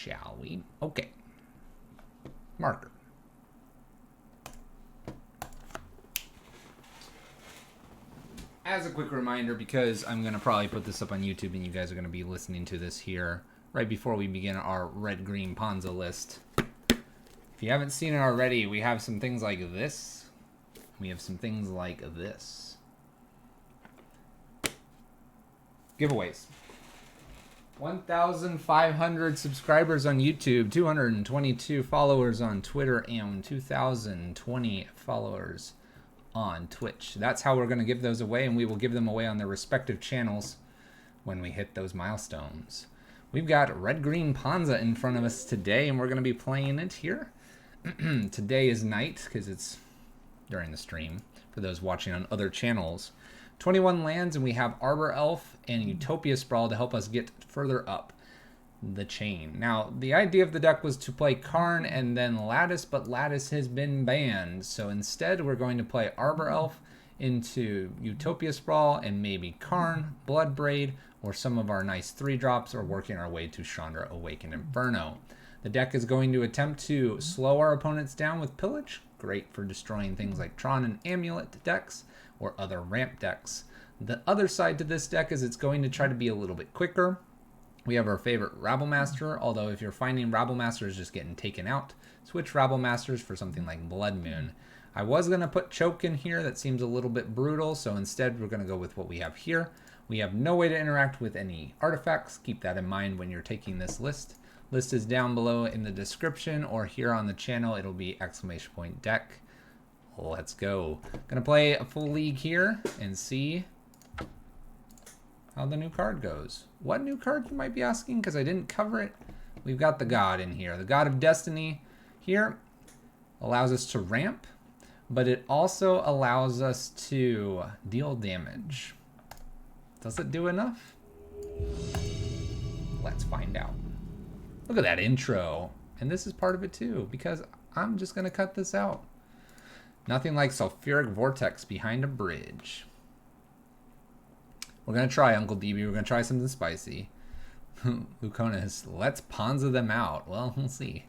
shall we? Okay. Marker. As a quick reminder, because I'm going to probably put this up on YouTube and you guys are going to be listening to this here right before we begin our red-green Ponza list. If you haven't seen it already, we have some things like this. We have some things like this. Giveaways. 1,500 subscribers on YouTube, 222 followers on Twitter, and 2,020 followers on Twitch. That's how we're going to give those away, and we will give them away on their respective channels when we hit those milestones. We've got red-green Ponza in front of us today, and we're going to be playing it here. Today is night, because it's during the stream, for those watching on other channels. 21 lands, and we have Arbor Elf and Utopia Sprawl to help us get further up the chain. Now, the idea of the deck was to play Karn and then Lattice, but Lattice has been banned. So instead, we're going to play Arbor Elf into Utopia Sprawl and maybe Karn, Bloodbraid, or some of our nice 3-drops, or working our way to Chandra Awakened Inferno. The deck is going to attempt to slow our opponents down with Pillage. Great for destroying things like Tron and Amulet decks or other ramp decks. The other side to this deck is it's going to try to be a little bit quicker. We have our favorite Rabblemaster, although if you're finding Rabblemaster just getting taken out, switch Rabblemasters for something like Blood Moon. I was going to put Choke in here. That seems a little bit brutal, so instead we're going to go with what we have here. We have no way to interact with any artifacts. Keep that in mind when you're taking this list. List is down below in the description, or here on the channel it'll be !deck. Let's go. Gonna play a full league here and see how the new card goes. What new card, you might be asking, because I didn't cover it. We've got the God in here. The God of Destiny here allows us to ramp, but it also allows us to deal damage. Does it do enough? Let's find out. Look at that intro. And this is part of it too, because I'm just going to cut this out. Nothing like Sulfuric Vortex behind a bridge. We're going to try Uncle DB. We're going to try something spicy. Luconis, let's Ponza them out. Well, we'll see.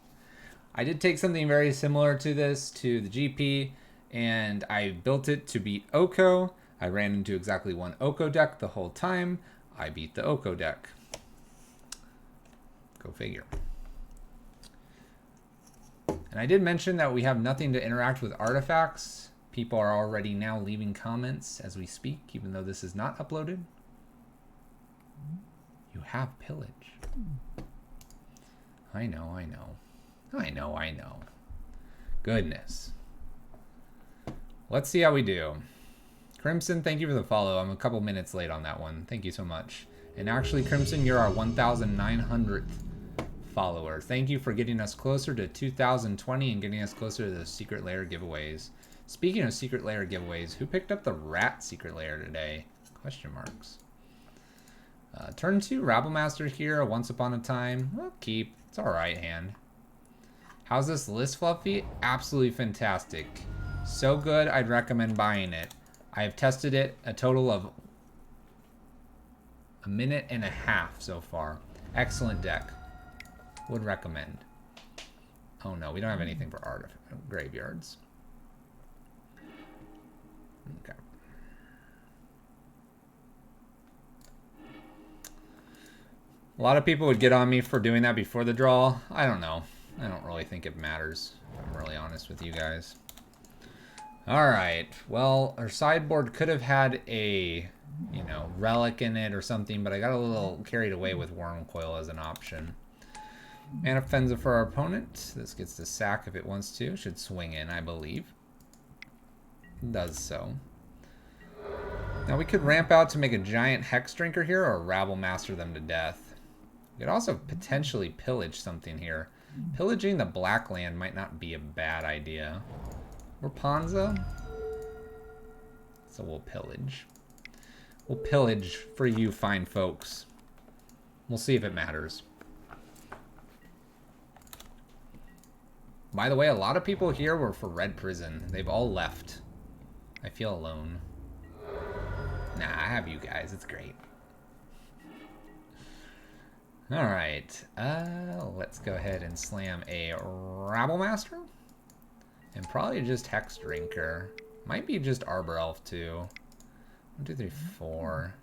I did take something very similar to this, to the GP, and I built it to beat Oko. I ran into exactly one Oko deck the whole time. I beat the Oko deck. Go figure. And I did mention that we have nothing to interact with artifacts. People are already now leaving comments as we speak, even though this is not uploaded. You have Pillage. I know, I know. I know, I know. Goodness. Let's see how we do. Crimson, thank you for the follow. I'm a couple minutes late on that one. Thank you so much. And actually, Crimson, you're our 1,900th follower. Thank you for getting us closer to 2020 and getting us closer to the Secret Lair giveaways. Speaking of Secret Lair giveaways, who picked up the Rat Secret Lair today? Question marks. Turn 2, Rabblemaster here, Once Upon a Time. Well, keep. It's alright hand. How's this list, Fluffy? Absolutely fantastic. So good, I'd recommend buying it. I have tested it a total of a minute and a half so far. Excellent deck. Would recommend. Oh no, we don't have anything for graveyards. Okay. A lot of people would get on me for doing that before the draw. I don't know. I don't really think it matters, if I'm really honest with you guys. Alright, well, our sideboard could have had a, you know, relic in it or something, but I got a little carried away with Wormcoil as an option. Mana Fenza for our opponent. This gets to sack if it wants to. Should swing in, I believe. It does so. Now we could ramp out to make a giant Hex Drinker here or Rabblemaster them to death. We could also potentially pillage something here. Pillaging the black land might not be a bad idea. Or Ponza. So we'll pillage. We'll pillage for you fine folks. We'll see if it matters. By the way, a lot of people here were for Red Prison. They've all left. I feel alone. Nah, I have you guys. It's great. Alright, let's go ahead and slam a Rabble Master. And probably just Hex Drinker. Might be just Arbor Elf too. 1, 2, 3, 4.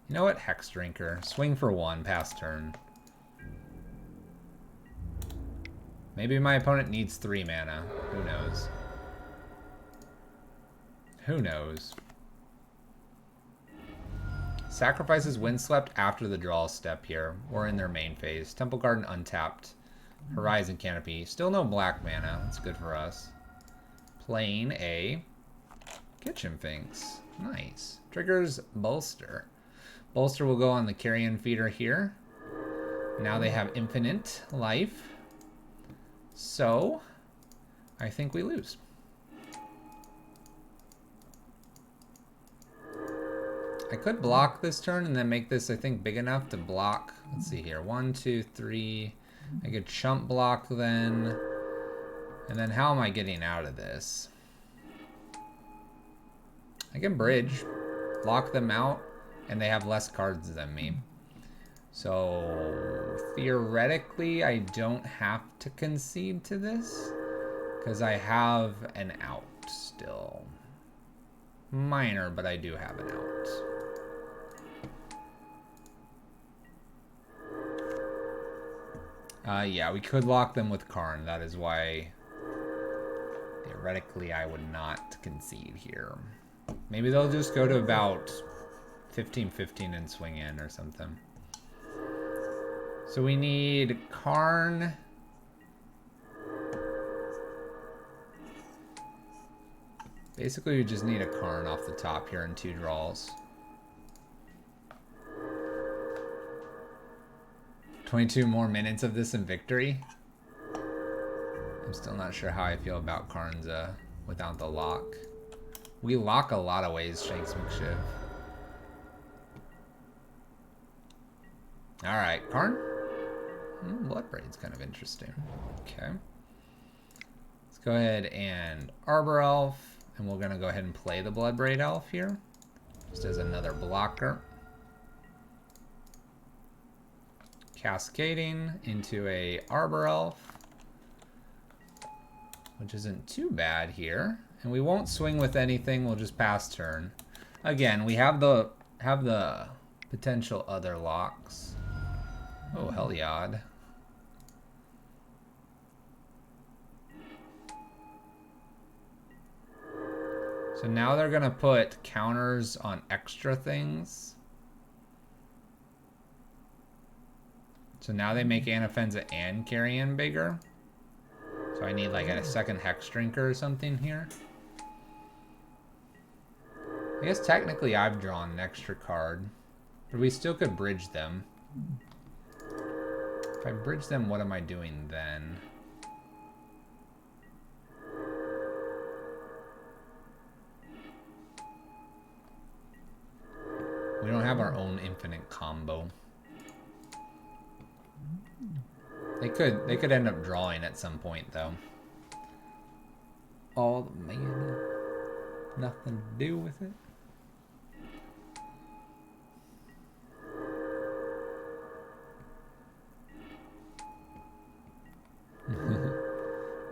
You know what? Hex Drinker. Swing for 1, pass turn. Maybe my opponent needs 3 mana. Who knows? Who knows? Sacrifices Windswept after the draw step here. Or in their main phase. Temple Garden untapped. Horizon Canopy. Still no black mana. That's good for us. Playing a Kitchen Finks. Nice. Triggers Bolster. Bolster will go on the Carrion Feeder here. Now they have infinite life. So, I think we lose. I could block this turn and then make this, I think, big enough to block. Let's see here. 1, 2, 3. I could chump block then. And then how am I getting out of this? I can bridge, lock them out, and they have less cards than me. So theoretically, I don't have to concede to this because I have an out still. Minor, but I do have an out. Yeah, we could lock them with Karn. That is why, theoretically, I would not concede here. Maybe they'll just go to about 15-15 and swing in or something. So we need Karn. Basically, we just need a Karn off the top here and 2 draws. 22 more minutes of this in victory. I'm still not sure how I feel about Karnza without the lock. We lock a lot of ways, Shanks McShiv. Alright, Karn. Bloodbraid's kind of interesting. Okay. Let's go ahead and Arbor Elf. And we're going to go ahead and play the Bloodbraid Elf here. Just as another blocker. Cascading into a Arbor Elf, which isn't too bad here. And we won't swing with anything, we'll just pass turn. Again, we have the potential other locks. Oh, Heliod. So now they're gonna put counters on extra things. So now they make Anafenza and Carrion bigger. So I need like a second Hex Drinker or something here. I guess technically I've drawn an extra card. But we still could bridge them. If I bridge them, what am I doing then? We don't have our own infinite combo. They could end up drawing at some point though. All the mana, nothing to do with it.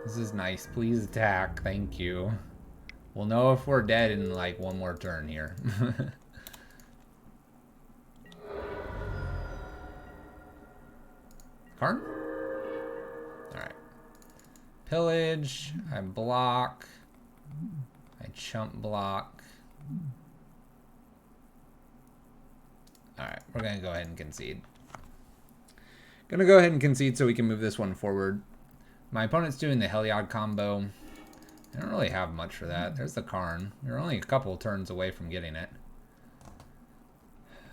This is nice. Please attack. Thank you. We'll know if we're dead in like one more turn here. Karn? Alright. Pillage. I block. I chump block. Alright, we're going to go ahead and concede. Gonna go ahead and concede so we can move this one forward. My opponent's doing the Heliod combo. I don't really have much for that. There's the Karn. We're only a couple turns away from getting it.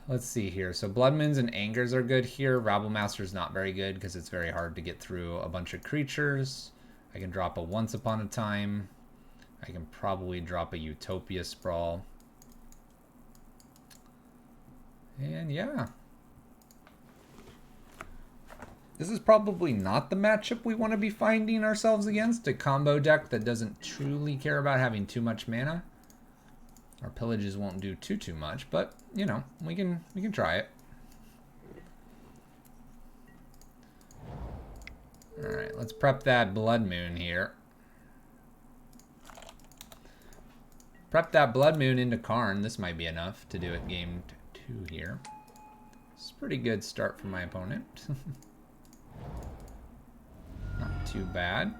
Let's see here. So Blood Moons and Angers are good here. Rabble Master's not very good because it's very hard to get through a bunch of creatures. I can drop a Once Upon a Time. I can probably drop a Utopia Sprawl. And yeah. This is probably not the matchup we want to be finding ourselves against. A combo deck that doesn't truly care about having too much mana. Our pillages won't do too much, but you know, we can try it. let's prep that Blood Moon here. Prep that Blood Moon into Karn. This might be enough to do it game 2 here. It's a pretty good start for my opponent. Not too bad.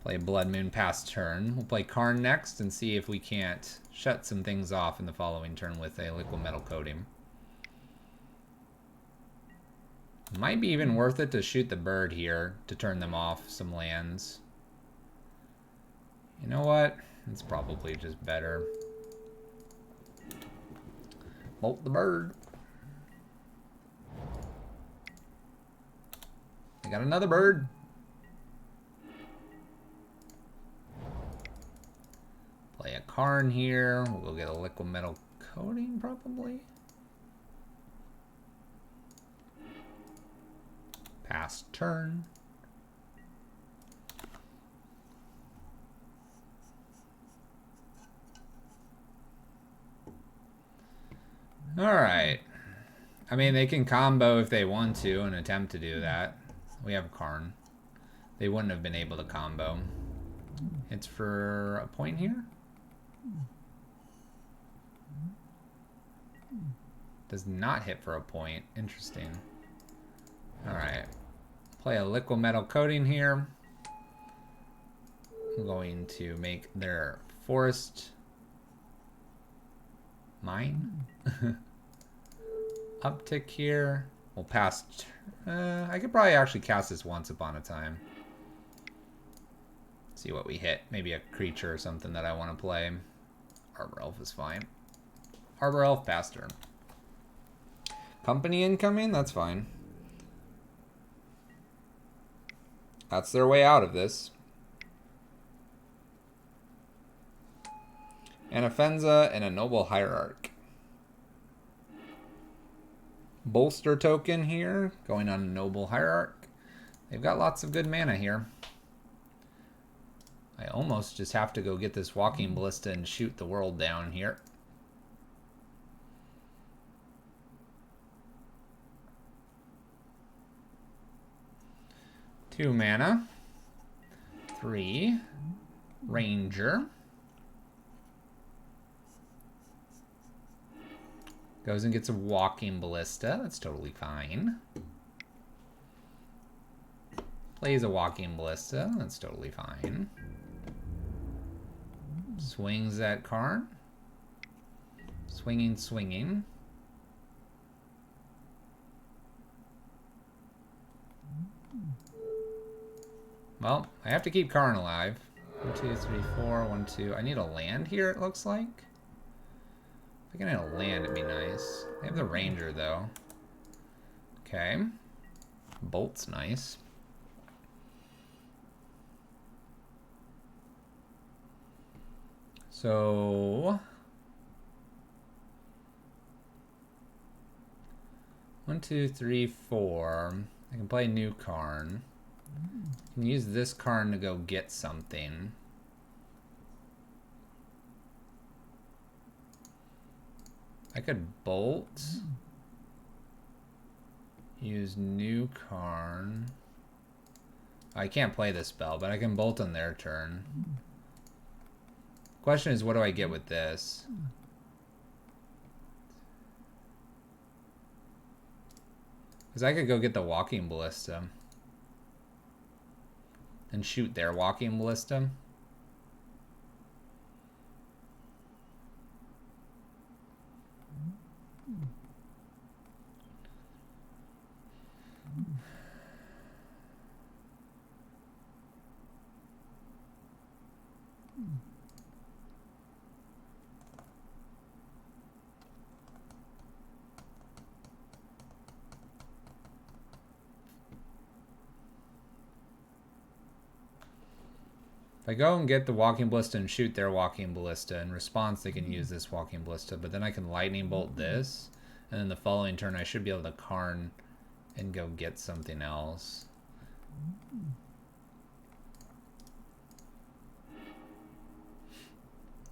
Play Blood Moon past turn. We'll play Karn next and see if we can't shut some things off in the following turn with a liquid metal coating. Might be even worth it to shoot the bird here to turn them off some lands. You know what? It's probably just better. Bolt the bird. I got another bird. Play a Karn here. We'll go get a liquid metal coating probably. Pass turn. Alright. I mean, they can combo if they want to and attempt to do that. We have Karn. They wouldn't have been able to combo. It's for a point here? Does not hit for a point. Interesting. Alright. Play a liquid metal coating here. I'm going to make their forest mine. Uptick here. We'll pass. I could probably actually cast this once upon a time. See what we hit. Maybe a creature or something that I want to play. Arbor Elf is fine. Arbor Elf pass turn. Company incoming? That's fine. That's their way out of this. And a Fenza and a Noble Hierarch. Bolster token here, going on a Noble Hierarch. They've got lots of good mana here. I almost just have to go get this Walking Ballista and shoot the world down here. Two mana. 3. Ranger. Goes and gets a Walking Ballista. That's totally fine. Plays a Walking Ballista. That's totally fine. Swings at Karn. Swinging, swinging. Well, I have to keep Karn alive. 1, 2, 3, 4, 1, 2. I need a land here, it looks like. If I can get a land, it'd be nice. They have the Ranger, though. Okay. Bolt's nice. So 1, 2, 3, 4. I can play new Karn. I can use this Karn to go get something. I could bolt. Use new Karn. I can't play this spell, but I can bolt on their turn. Question is, what do I get with this? Because I could go get the Walking Ballista and shoot their Walking Ballista. If I go and get the Walking Ballista and shoot their Walking Ballista, in response they can use this Walking Ballista, but then I can Lightning Bolt this, and then the following turn I should be able to Karn and go get something else.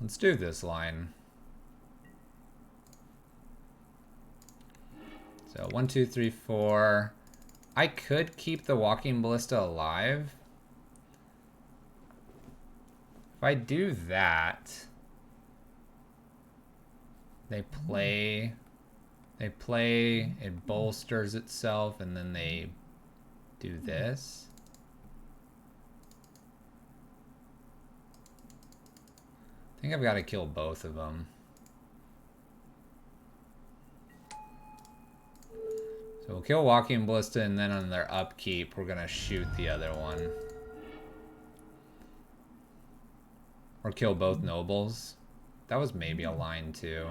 Let's do this line. So 1, 2, 3, 4. I could keep the Walking Ballista alive. If I do that, they play, it bolsters itself, and then they do this. I think I've got to kill both of them. So we'll kill Walking Ballista, and then on their upkeep, we're going to shoot the other one. Or kill both nobles. That was maybe a line 2.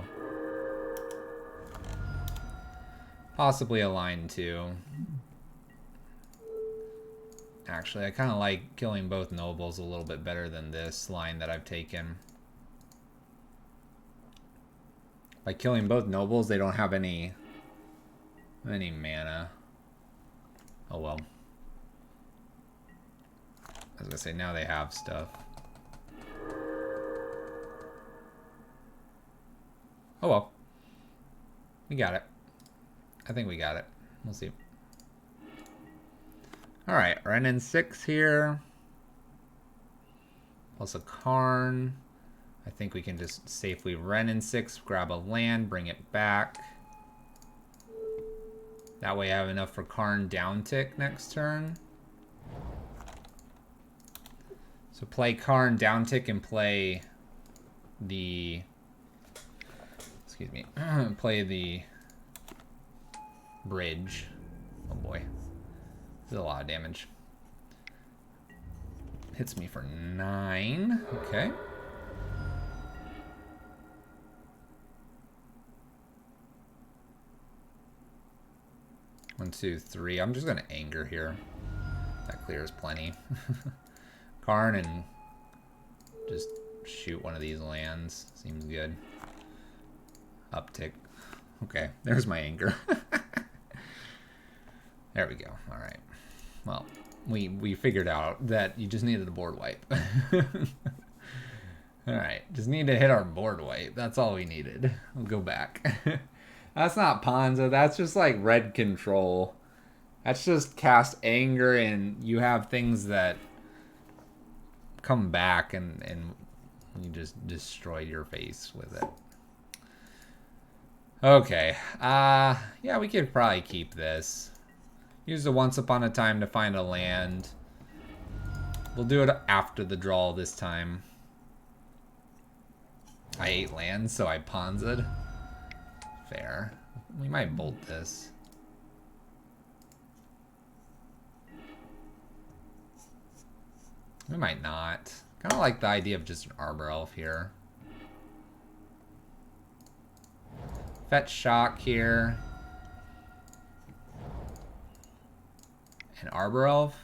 Possibly a line 2. Actually, I kind of like killing both nobles a little bit better than this line that I've taken. By killing both nobles, they don't have any mana. Oh well. I was gonna say, now they have stuff. Oh well. We got it. I think we got it. We'll see. Alright, Renin 6 here. Plus a Karn. I think we can just safely Renin 6, grab a land, bring it back. That way I have enough for Karn downtick next turn. So play Karn downtick and play the... Excuse me. Play the bridge. Oh boy. This is a lot of damage. Hits me for 9. Okay. One, two, three. I'm just gonna anger here. That clears plenty. Karn and just shoot one of these lands. Seems good. Uptick. Okay, there's my anger. There we go. All right. Well, we figured out that you just needed a board wipe. All right, just need to hit our board wipe. That's all we needed. We'll go back. That's not Ponza. That's just like red control. That's just cast anger, and you have things that come back, and you just destroyed your face with it. Okay. Yeah, we could probably keep this. Use the Once Upon a Time to find a land. We'll do it after the draw this time. I ate lands, so I Ponza'd. Fair. We might bolt this. We might not. Kind of like the idea of just an Arbor Elf here. Fetch Shock here. An Arbor Elf.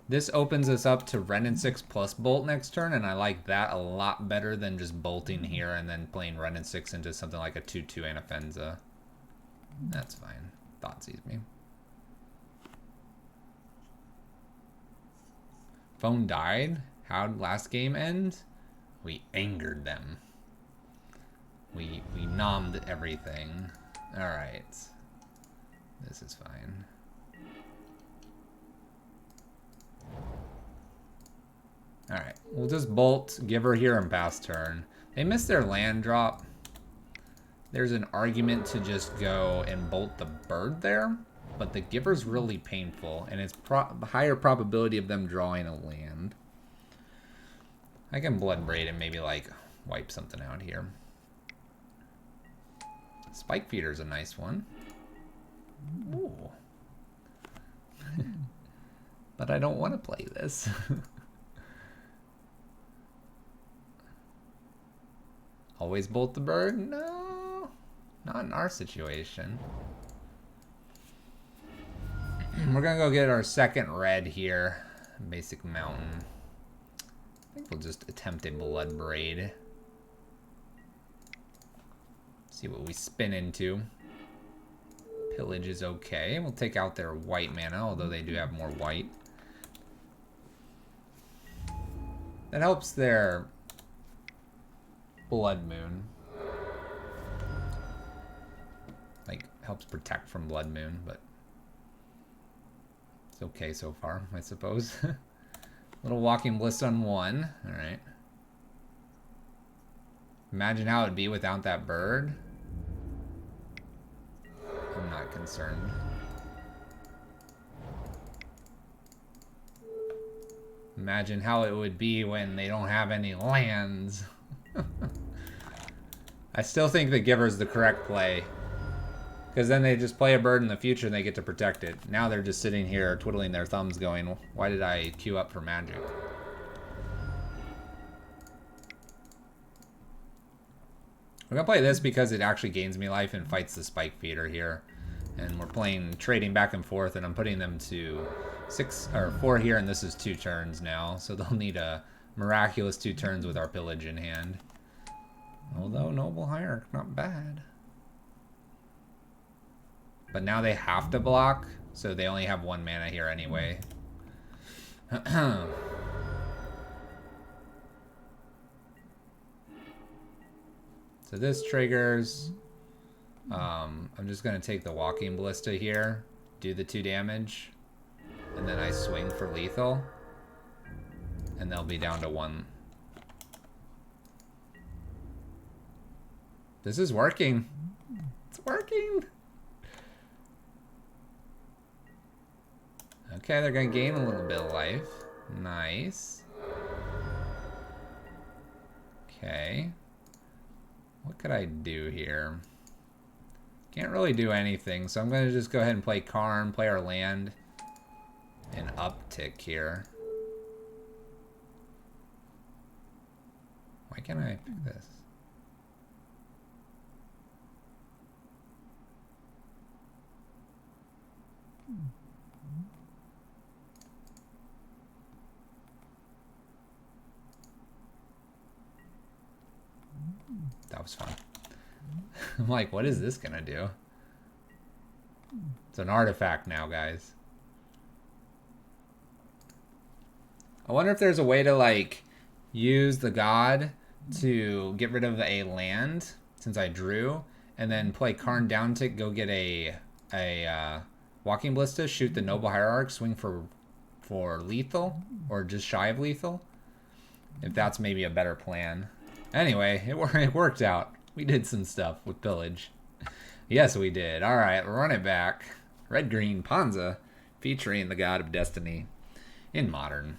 This opens us up to Renin 6 plus Bolt next turn, and I like that a lot better than just bolting here and then playing Renin 6 into something like a 2/2 Anafenza. That's fine. Thought sees me. Phone died. How'd last game end? We angered them. We nommed everything. Alright. This is fine. Alright, we'll just bolt, give her here, and pass turn. They missed their land drop. There's an argument to just go and bolt the bird there, but the giver's really painful, and it's higher probability of them drawing a land. I can Blood Braid and maybe, like, wipe something out here. Spike Feeder's a nice one. Ooh. But I don't want to play this. Always bolt the bird? No, not in our situation. We're gonna go get our second red here. Basic mountain. I think we'll just attempt a Blood Braid. See what we spin into. Pillage is okay. We'll take out their white mana, although they do have more white. That helps their Blood Moon. Like, helps protect from Blood Moon, but It's okay so far, I suppose. Little walking bliss on 1. Alright. Imagine how it'd be without that bird. I'm not concerned. Imagine how it would be when they don't have any lands. I still think the Giver's the correct play. Because then they just play a bird in the future and they get to protect it. Now they're just sitting here twiddling their thumbs going, why did I queue up for magic? We're going to play this because it actually gains me life and fights the Spike Feeder here. And we're playing, trading back and forth, and I'm putting them to 6 or 4 here, and this is 2 turns now. So they'll need a miraculous 2 turns with our pillage in hand. Although Noble Hierarch, not bad. But now they have to block, so they only have 1 mana here anyway. So this triggers. I'm just going to take the Walking Ballista here, do the 2 damage, and then I swing for lethal. And they'll be down to 1. This is working. It's working. Okay, they're going to gain a little bit of life. Nice. Okay. What could I do here? Can't really do anything, so I'm going to just go ahead and play Karn, play our land, and uptick here. Why can't I pick this? That was fun. I'm like, what is this gonna do? It's an artifact now, guys. I wonder if there's a way to, like, use the god to get rid of a land, since I drew, and then play Karn down tick, go get a Walking Ballista, shoot the Noble Hierarch, swing for lethal, or just shy of lethal. If that's maybe a better plan. Anyway, it worked out. We did some stuff with pillage. Yes, we did. All right, run it back. Red-green Ponza, featuring the God of Destiny in Modern.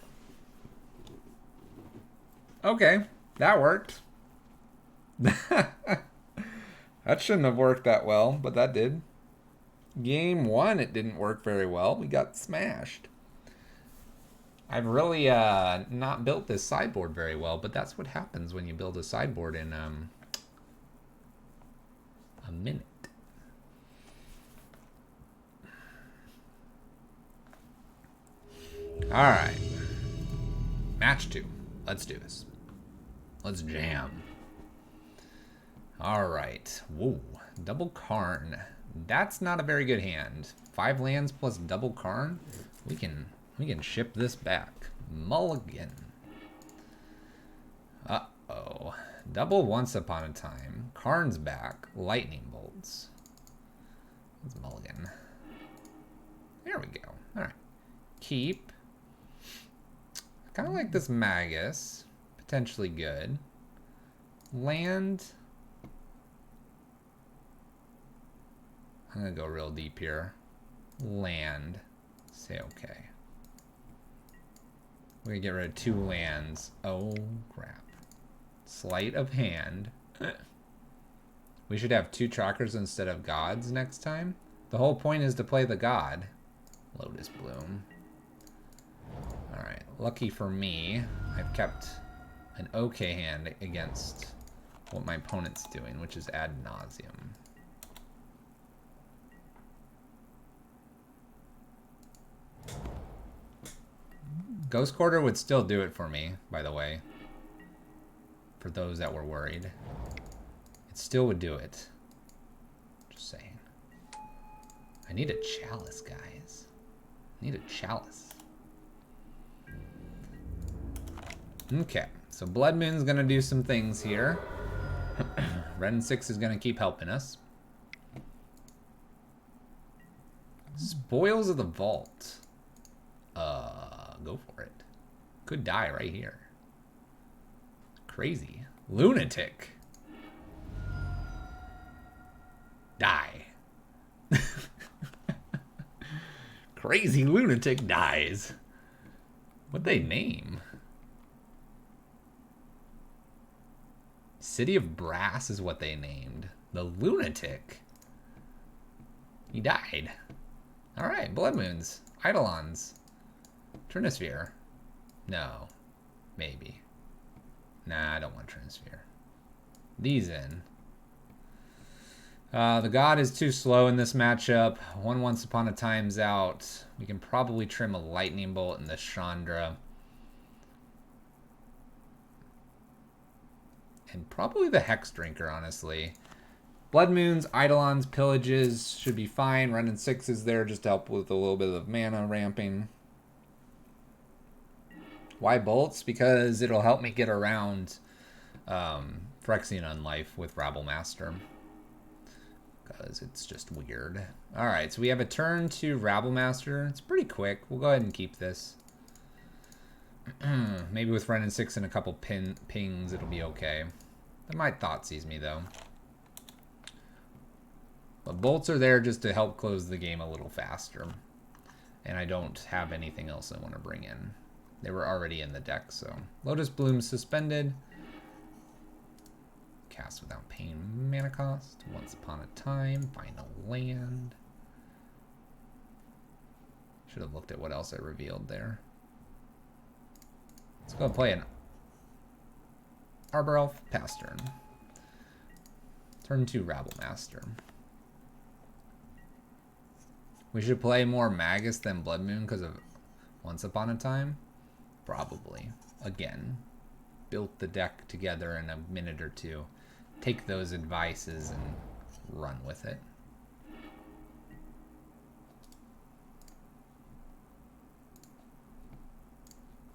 Okay, that worked. That shouldn't have worked that well, but that did. Game 1, it didn't work very well. We got smashed. I've really not built this sideboard very well, but that's what happens when you build a sideboard in a minute. All right. Match 2. Let's do this. Let's jam. All right. Whoa. Double Karn. That's not a very good hand. 5 lands plus double Karn. We can ship this back. Mulligan. Uh-oh. Double Once Upon a Time. Karn's back. Lightning Bolts. Let's mulligan. There we go. Alright. Keep. I kind of like this Magus. Potentially good. Land. I'm going to go real deep here. Land. Say okay. We're going to get rid of 2 lands. Oh, crap. Sleight of hand. We should have 2 trackers instead of gods next time. The whole point is to play the god. Lotus Bloom. Alright, lucky for me, I've kept an okay hand against what my opponent's doing, which is ad nauseum. Ghost Quarter would still do it for me, by the way. For those that were worried. It still would do it. Just saying. I need a chalice, guys. I need a chalice. Okay, so Blood Moon's gonna do some things here. Ren 6 is gonna keep helping us. Spoils of the Vault. Go for it. Could die right here. Crazy. Lunatic. Die. Crazy lunatic dies. What'd they name? City of Brass is what they named. The lunatic. He died. Alright, Blood Moons. Eidolons. Trinisphere. No. Maybe. Nah, I don't want Trinisphere. These in. The God is too slow in this matchup. One Once Upon a Time's out. We can probably trim a Lightning Bolt in the Chandra. And probably the Hex Drinker, honestly. Blood Moons, Eidolons, Pillages should be fine. Running 6s there just to help with a little bit of mana ramping. Why Bolts? Because it'll help me get around Phyrexian Unlife with Rabble Master. Because it's just weird. Alright, so we have a turn to Rabble Master. It's pretty quick. We'll go ahead and keep this. Maybe with running 6 and a couple pings, it'll be okay. That might Thoughtseize me, though. But bolts are there just to help close the game a little faster. And I don't have anything else I want to bring in. They were already in the deck, so. Lotus Bloom suspended. Cast without pain mana cost. Once Upon a Time. Final land. Should have looked at what else I revealed there. Let's go play an Arbor Elf. Pass turn. Turn 2 Rabble Master. We should play more Magus than Blood Moon because of Once Upon a Time? Probably. Again, built the deck together in a minute or two. Take those advices and run with it.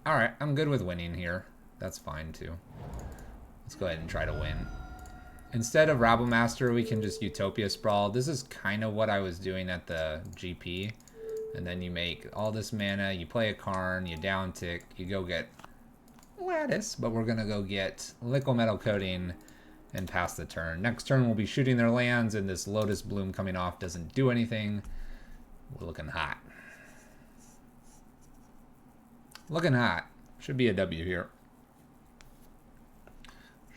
Alright, I'm good with winning here. That's fine too. Let's go ahead and try to win. Instead of Rabble Master, we can just Utopia Sprawl. This is kind of what I was doing at the GP. And then you make all this mana, you play a Karn, you down tick, you go get Lattice, but we're going to go get Liquimetal Coating and pass the turn. Next turn we'll be shooting their lands, and this Lotus Bloom coming off doesn't do anything. We're looking hot. Looking hot. Should be a W here.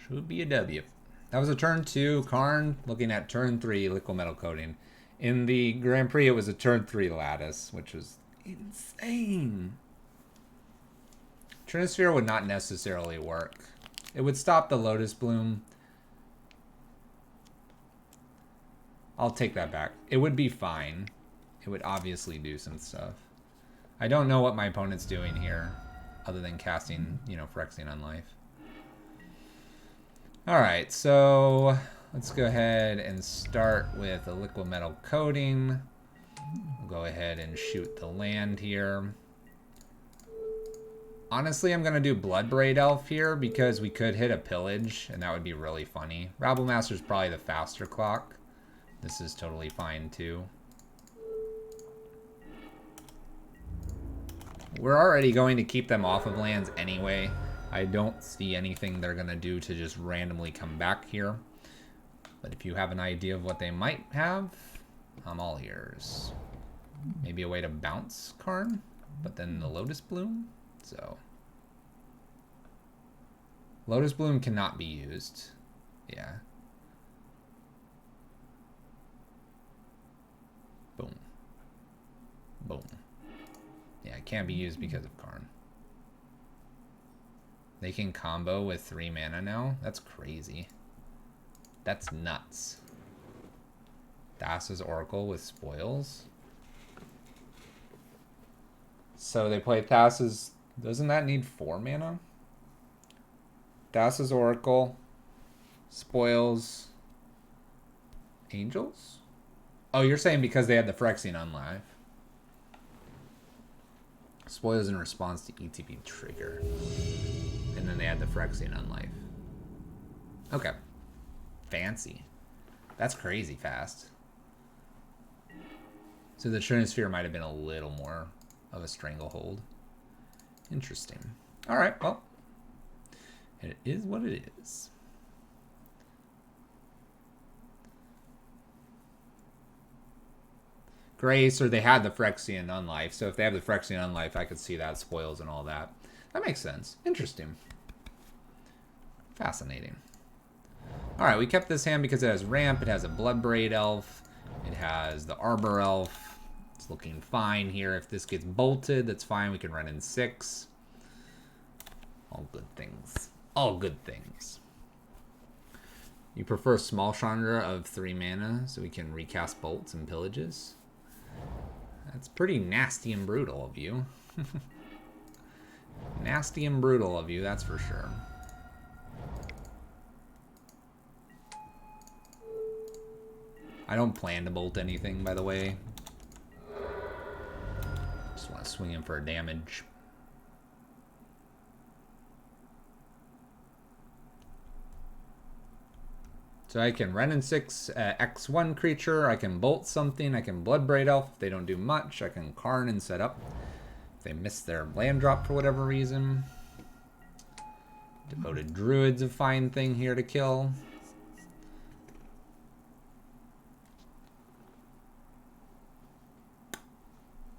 Should be a W. That was a turn 2. Karn looking at turn 3 Liquimetal Coating. In the Grand Prix, it was a turn 3 Lattice, which was insane. Trinisphere would not necessarily work. It would stop the Lotus Bloom. I'll take that back. It would be fine. It would obviously do some stuff. I don't know what my opponent's doing here, other than casting, you know, Phyrexian Unlife. Alright, so let's go ahead and start with a Liquimetal Coating. We'll go ahead and shoot the land here. Honestly, I'm going to do Bloodbraid Elf here because we could hit a Pillage, and that would be really funny. Rabble Master's probably the faster clock. This is totally fine, too. We're already going to keep them off of lands anyway. I don't see anything they're going to do to just randomly come back here. But if you have an idea of what they might have, I'm all ears. Maybe a way to bounce Karn, but then the Lotus Bloom. So Lotus Bloom cannot be used. Yeah. Boom. Boom. Yeah, it can't be used because of Karn. They can combo with 3 mana now? That's crazy. That's nuts. Thassa's Oracle with spoils. So they play Thassa's... Doesn't that need 4 mana? Thassa's Oracle. Spoils. Angels? Oh, you're saying because they had the Phyrexian Unlife. Spoils in response to ETB trigger. And then they had the Phyrexian Unlife. Okay. Fancy. That's crazy fast. So the Trinisphere might have been a little more of a stranglehold. Interesting. All right, well, it is what it is. Grace, or they had the Phyrexian Unlife. So if they have the Phyrexian Unlife, I could see that spoils and all that. That makes sense. Interesting. Fascinating. All right, we kept this hand because it has Ramp. It has a Bloodbraid Elf. It has the Arbor Elf. It's looking fine here. If this gets bolted, that's fine. We can run in 6. All good things. All good things. You prefer Small Chandra of 3 mana so we can recast bolts and pillages? That's pretty nasty and brutal of you. Nasty and brutal of you, that's for sure. I don't plan to bolt anything, by the way. Just want to swing in for a damage. So I can run in 6 X1 creature. I can bolt something. I can Bloodbraid Elf if they don't do much. I can Karn and set up if they miss their land drop for whatever reason. Devoted Druid's a fine thing here to kill.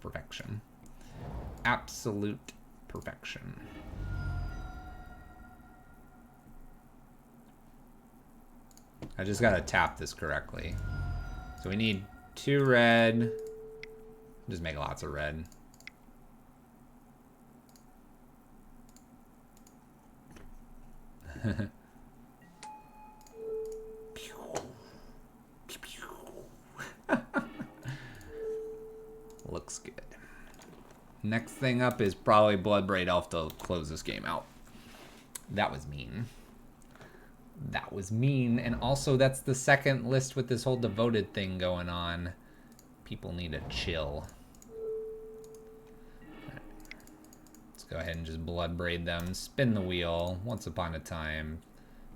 Perfection. Absolute perfection. I just gotta tap this correctly. So we need 2 red. Just make lots of red. Looks good. Next thing up is probably Bloodbraid Elf to close this game out. That was mean. That was mean. And also, that's the second list with this whole devoted thing going on. People need to chill. Right. Let's go ahead and just Bloodbraid them. Spin the wheel. Once upon a time.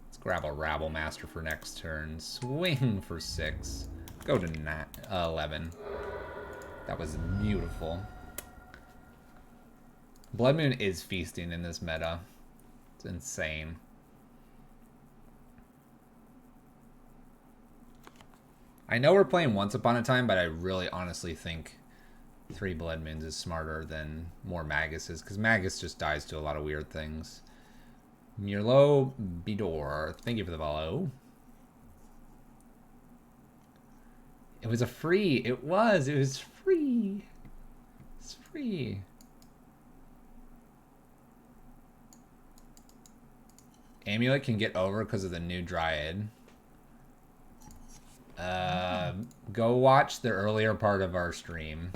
Let's grab a Rabble Master for next turn. Swing for 6. Go to 11. That was beautiful. Blood Moon is feasting in this meta. It's insane. I know we're playing Once Upon a Time, but I really honestly think 3 Blood Moons is smarter than more Maguses, because Magus just dies to a lot of weird things. Mirlo Bidor, thank you for the follow. It was a free. It was free. It's free. Amulet can get over because of the new Dryad. Go watch the earlier part of our stream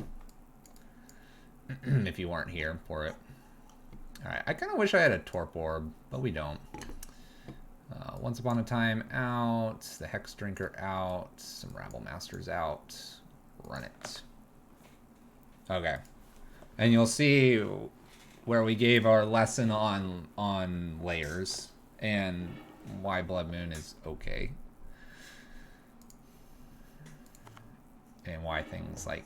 if you weren't here for it. Alright, I kind of wish I had a Torp Orb, but we don't. Once Upon a Time out, the Hex Drinker out, some Rabble Masters out. Run it. Okay. And you'll see where we gave our lesson on layers and why Blood Moon is okay. And why things like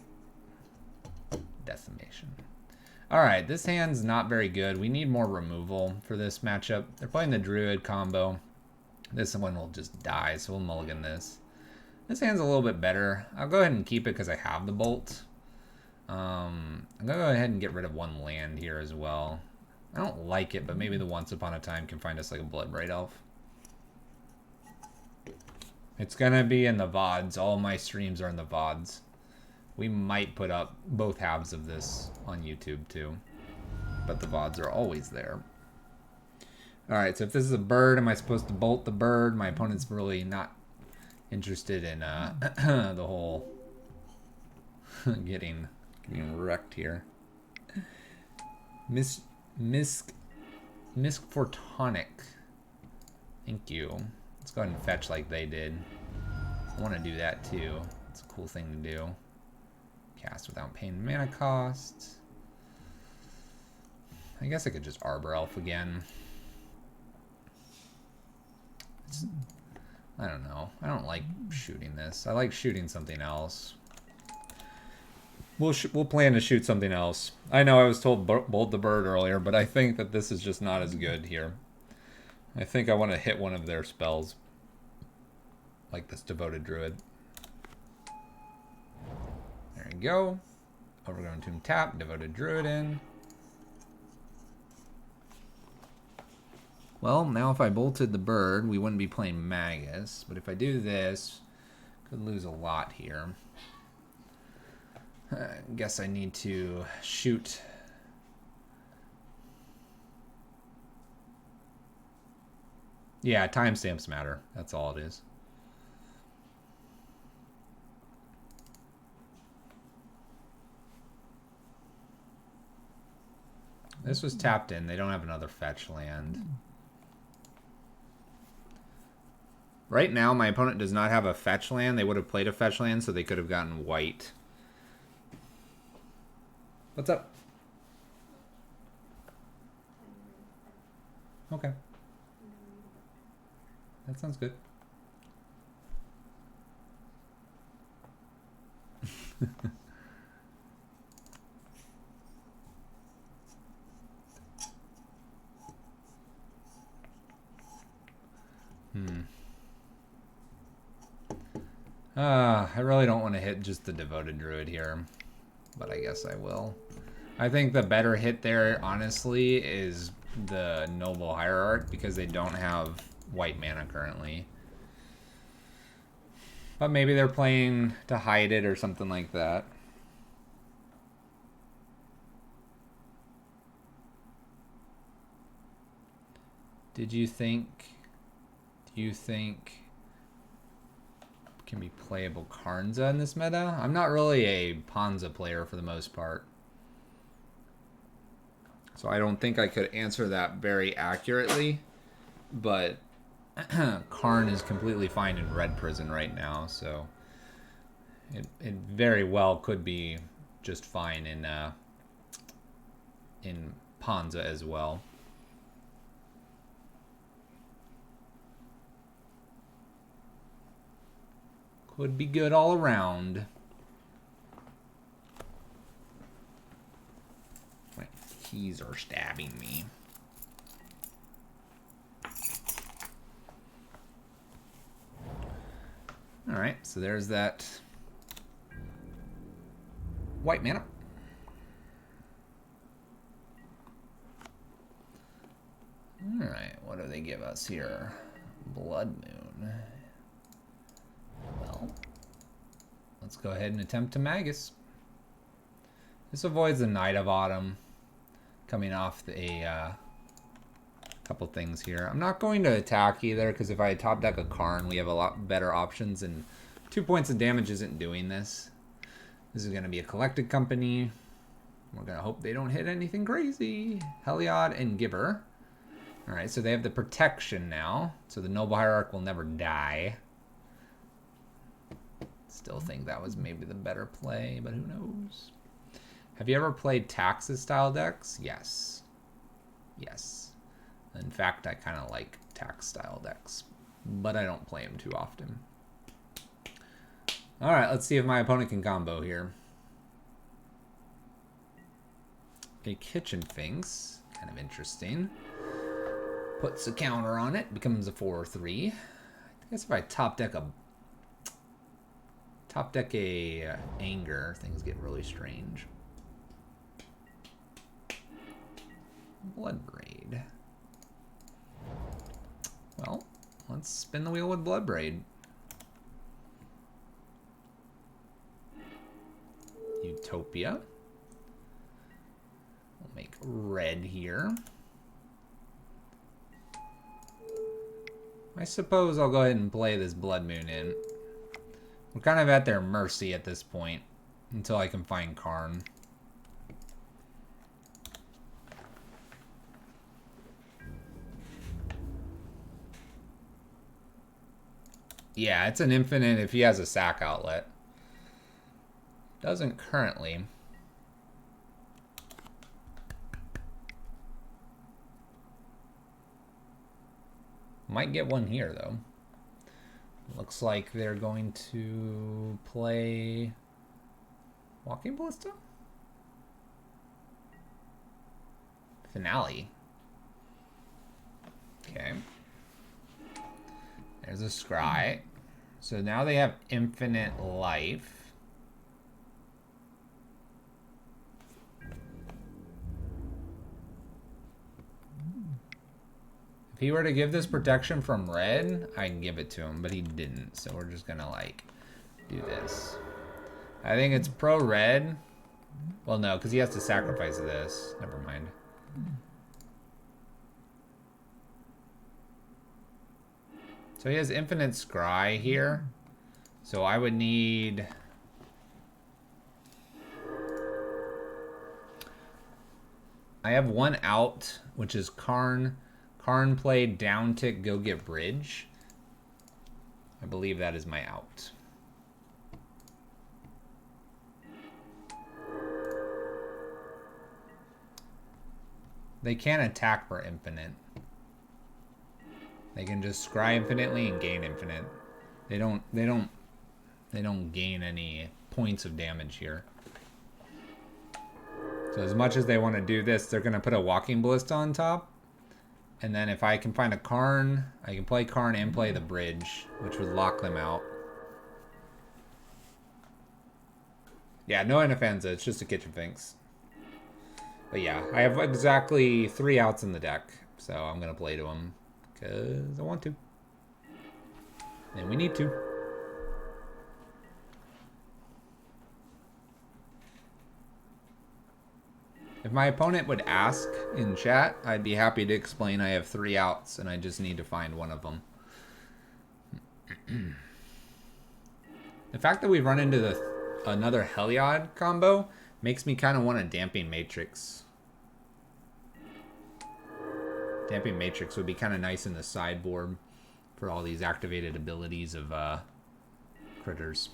Decimation. Alright, this hand's not very good. We need more removal for this matchup. They're playing the Druid combo. This one will just die, so we'll mulligan this. This hand's a little bit better. I'll go ahead and keep it because I have the Bolt. I'm going to go ahead and get rid of 1 land here as well. I don't like it, but maybe the Once Upon a Time can find us like a Bloodbraid Elf. It's going to be in the VODs. All my streams are in the VODs. We might put up both halves of this on YouTube too. But the VODs are always there. Alright, so if this is a bird, am I supposed to bolt the bird? My opponent's really not interested in the whole getting wrecked here. Misk Fortonic. Thank you. Let's go ahead and fetch like they did. I want to do that too. It's a cool thing to do. Cast without paying mana cost. I guess I could just Arbor Elf again. I don't know. I don't like shooting this. I like shooting something else. We'll plan to shoot something else. I know I was told Bolt the Bird earlier, but I think that this is just not as good here. I think I want to hit one of their spells. Like this Devoted Druid. There you go. Overgrown Tomb tap, Devoted Druid in. Well, now if I bolted the bird, we wouldn't be playing Magus. But if I do this, could lose a lot here. I guess I need to shoot. Yeah, timestamps matter. That's all it is. This was tapped in. They don't have another fetch land. Right now, my opponent does not have a fetch land. They would have played a fetch land, so they could have gotten white. What's up? Okay. That sounds good. I really don't want to hit just the Devoted Druid here, but I guess I will. I think the better hit there, honestly, is the Noble Hierarch because they don't have white mana currently. But maybe they're playing to hide it or something like that. Do you think can be playable Karnza in this meta? I'm not really a Ponza player for the most part. So I don't think I could answer that very accurately, but Karn is completely fine in Red Prison right now, so it very well could be just fine in Ponza as well. Could be good all around. My keys are stabbing me. Alright, so there's that white mana. Alright, what do they give us here? Blood Moon. Well, let's go ahead and attempt to Magus. This avoids the Night of Autumn coming off a couple things here. I'm not going to attack either because if I top deck a Karn, we have a lot better options, and 2 points of damage isn't doing this. This is going to be a Collected Company. We're going to hope they don't hit anything crazy. Heliod and Giver. Alright, so they have the protection now, so the Noble Hierarch will never die. Still think that was maybe the better play, but who knows? Have you ever played Taxes style decks? Yes. Yes. In fact, I kind of like Tax style decks, but I don't play them too often. All right, let's see if my opponent can combo here. A Kitchen Finks, kind of interesting. Puts a counter on it, becomes a 4/3. I guess if I top deck a Anger, things get really strange. Bloodbraid. Well, let's spin the wheel with Bloodbraid. Utopia. We'll make red here. I suppose I'll go ahead and play this Blood Moon in. We're kind of at their mercy at this point until I can find Karn. Yeah, it's an infinite if he has a sack outlet. Doesn't currently. Might get one here, though. Looks like they're going to play Walking Ballista? Finale. Okay. There's a scry. So now they have infinite life. If he were to give this protection from red, I'd give it to him, but he didn't. So we're just gonna like do this. I think it's pro red. Well, no, because he has to sacrifice this. Never mind. So he has infinite scry here. So I would need... I have one out, which is Karn. Karn played down tick, go get bridge. I believe that is my out. They can't attack for infinite. They can just scry infinitely and gain infinite. They don't gain any points of damage here. So as much as they want to do this, they're going to put a Walking Ballista on top. And then if I can find a Karn, I can play Karn and play the bridge, which would lock them out. Yeah, no Inoffenza, it's just a Kitchen Finks. But yeah, I have exactly 3 outs in the deck, so I'm going to play to them. Because I want to. And we need to. If my opponent would ask in chat, I'd be happy to explain I have 3 outs and I just need to find one of them. The fact that we've run into another Heliod combo makes me kind of want a Damping Matrix. Damping Matrix would be kind of nice in the sideboard for all these activated abilities of critters.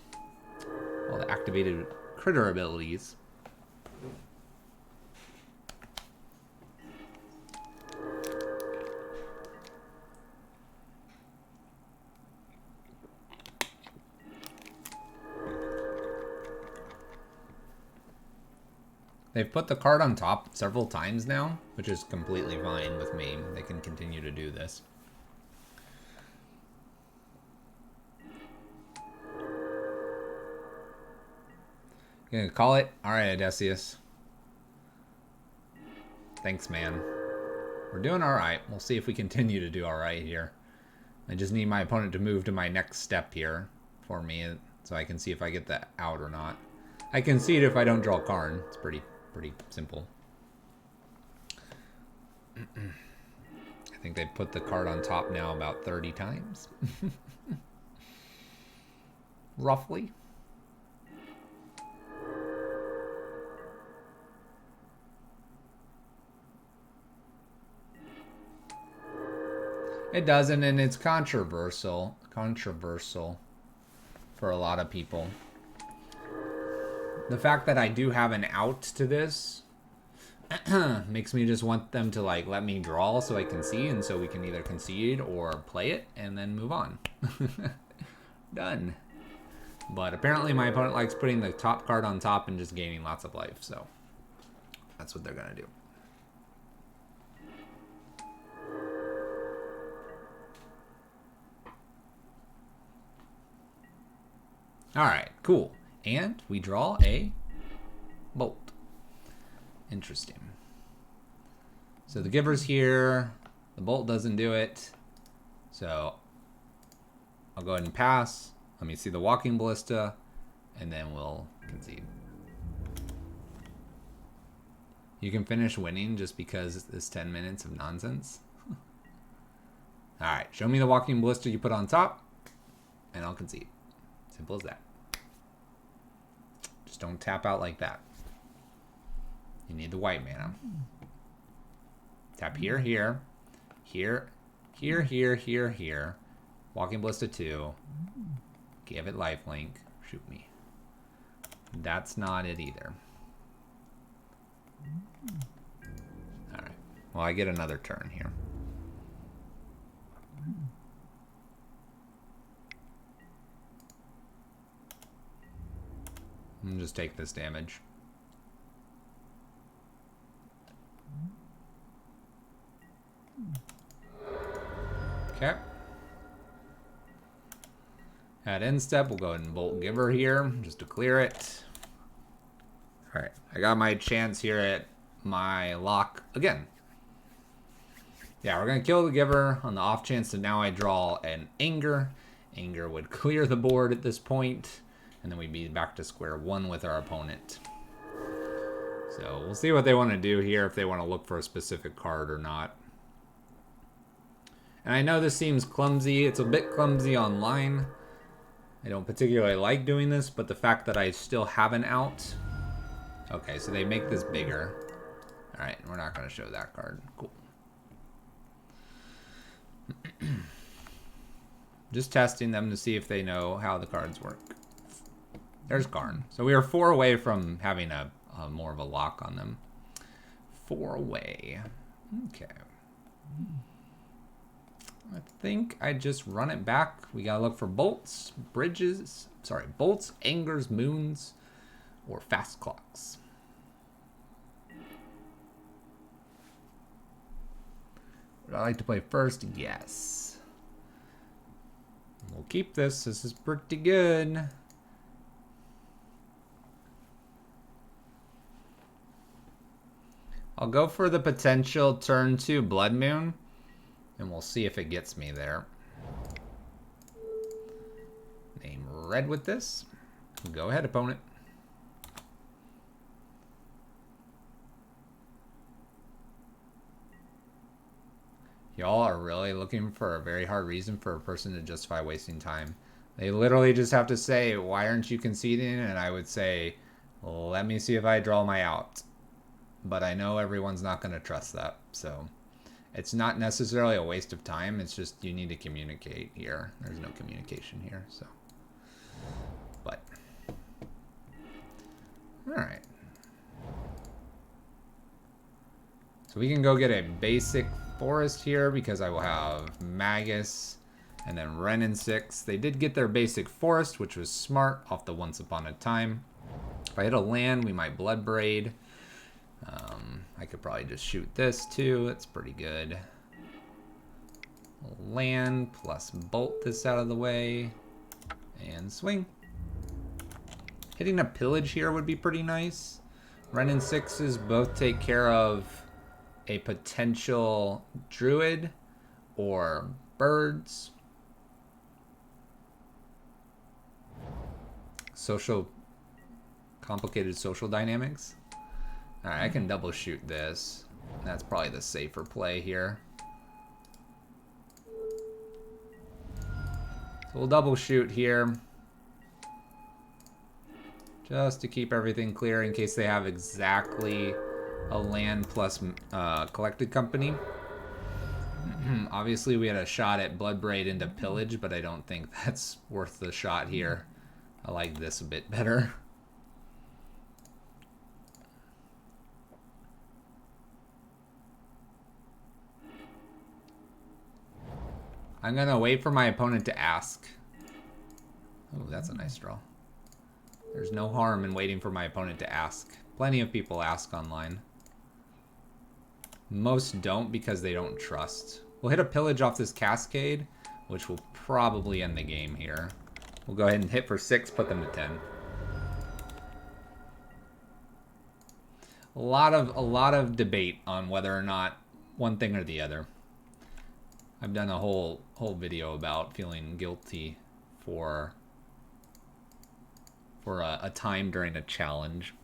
All the activated critter abilities. They've put the card on top several times now, which is completely fine with me. They can continue to do this. You gonna call it? Alright, Odysseus. Thanks, man. We're doing alright. We'll see if we continue to do alright here. I just need my opponent to move to my next step here for me, so I can see if I get that out or not. I can see it if I don't draw Karn. It's pretty simple. I think they put the card on top now about 30 times. Roughly. It doesn't, and it's controversial for a lot of people. The fact that I do have an out to this makes me just want them to like let me draw so I can see, and so we can either concede or play it and then move on. Done. But apparently my opponent likes putting the top card on top and just gaining lots of life, so that's what they're gonna do. Alright, cool. And we draw a bolt. Interesting. So the giver's here. The bolt doesn't do it. So I'll go ahead and pass. Let me see the Walking Ballista. And then we'll concede. You can finish winning just because it's 10 minutes of nonsense. Alright, show me the Walking Ballista you put on top. And I'll concede. Simple as that. Just don't tap out like that. You need the white mana. Tap here, here, here, here, here, here, here. Walking Ballista 2. Give it lifelink. Shoot me. That's not it either. Alright. Well, I get another turn here. And just take this damage. Okay. At end step, we'll go ahead and Bolt Giver here just to clear it. Alright, I got my chance here at my lock again. Yeah, we're going to kill the Giver on the off chance that now I draw an Anger. Anger would clear the board at this point, and then we'd be back to square one with our opponent. So we'll see what they want to do here, if they want to look for a specific card or not. And I know this seems clumsy. It's a bit clumsy online. I don't particularly like doing this, but the fact that I still have an out. Okay, so they make this bigger. All right, we're not going to show that card. Cool. Just testing them to see if they know how the cards work. There's Karn. So we are 4 away from having a more of a lock on them. 4 away. Okay. I think I just run it back. We gotta look for bolts, bridges, bolts, angers, moons, or fast clocks. Would I like to play first? Yes. We'll keep this. This is pretty good. I'll go for the potential turn 2 Blood Moon, and we'll see if it gets me there. Name red with this. Go ahead, opponent. Y'all are really looking for a very hard reason for a person to justify wasting time. They literally just have to say, why aren't you conceding? And I would say, let me see if I draw my out. But I know everyone's not going to trust that. So it's not necessarily a waste of time. It's just you need to communicate here. There's no communication here. So, but all right. So we can go get a basic forest here because I will have Magus and then Wrenn and 6. They did get their basic forest, which was smart off the Once Upon a Time. If I hit a land, we might Blood Braid. I could probably just shoot this too. That's pretty good. Land plus bolt this out of the way and swing. Hitting a pillage here would be pretty nice. Wrenn and 6s both take care of a potential druid or birds. Complicated social dynamics. Alright, I can double shoot this. That's probably the safer play here. So we'll double shoot here. Just to keep everything clear in case they have exactly a land plus collected company. Obviously we had a shot at Blood Braid into pillage, but I don't think that's worth the shot here. I like this a bit better. I'm gonna wait for my opponent to ask. Oh, that's a nice draw. There's no harm in waiting for my opponent to ask. Plenty of people ask online. Most don't because they don't trust. We'll hit a pillage off this Cascade, which will probably end the game here. We'll go ahead and hit for 6, put them to 10. A lot of debate on whether or not one thing or the other. I've done a whole video about feeling guilty for a time during a challenge.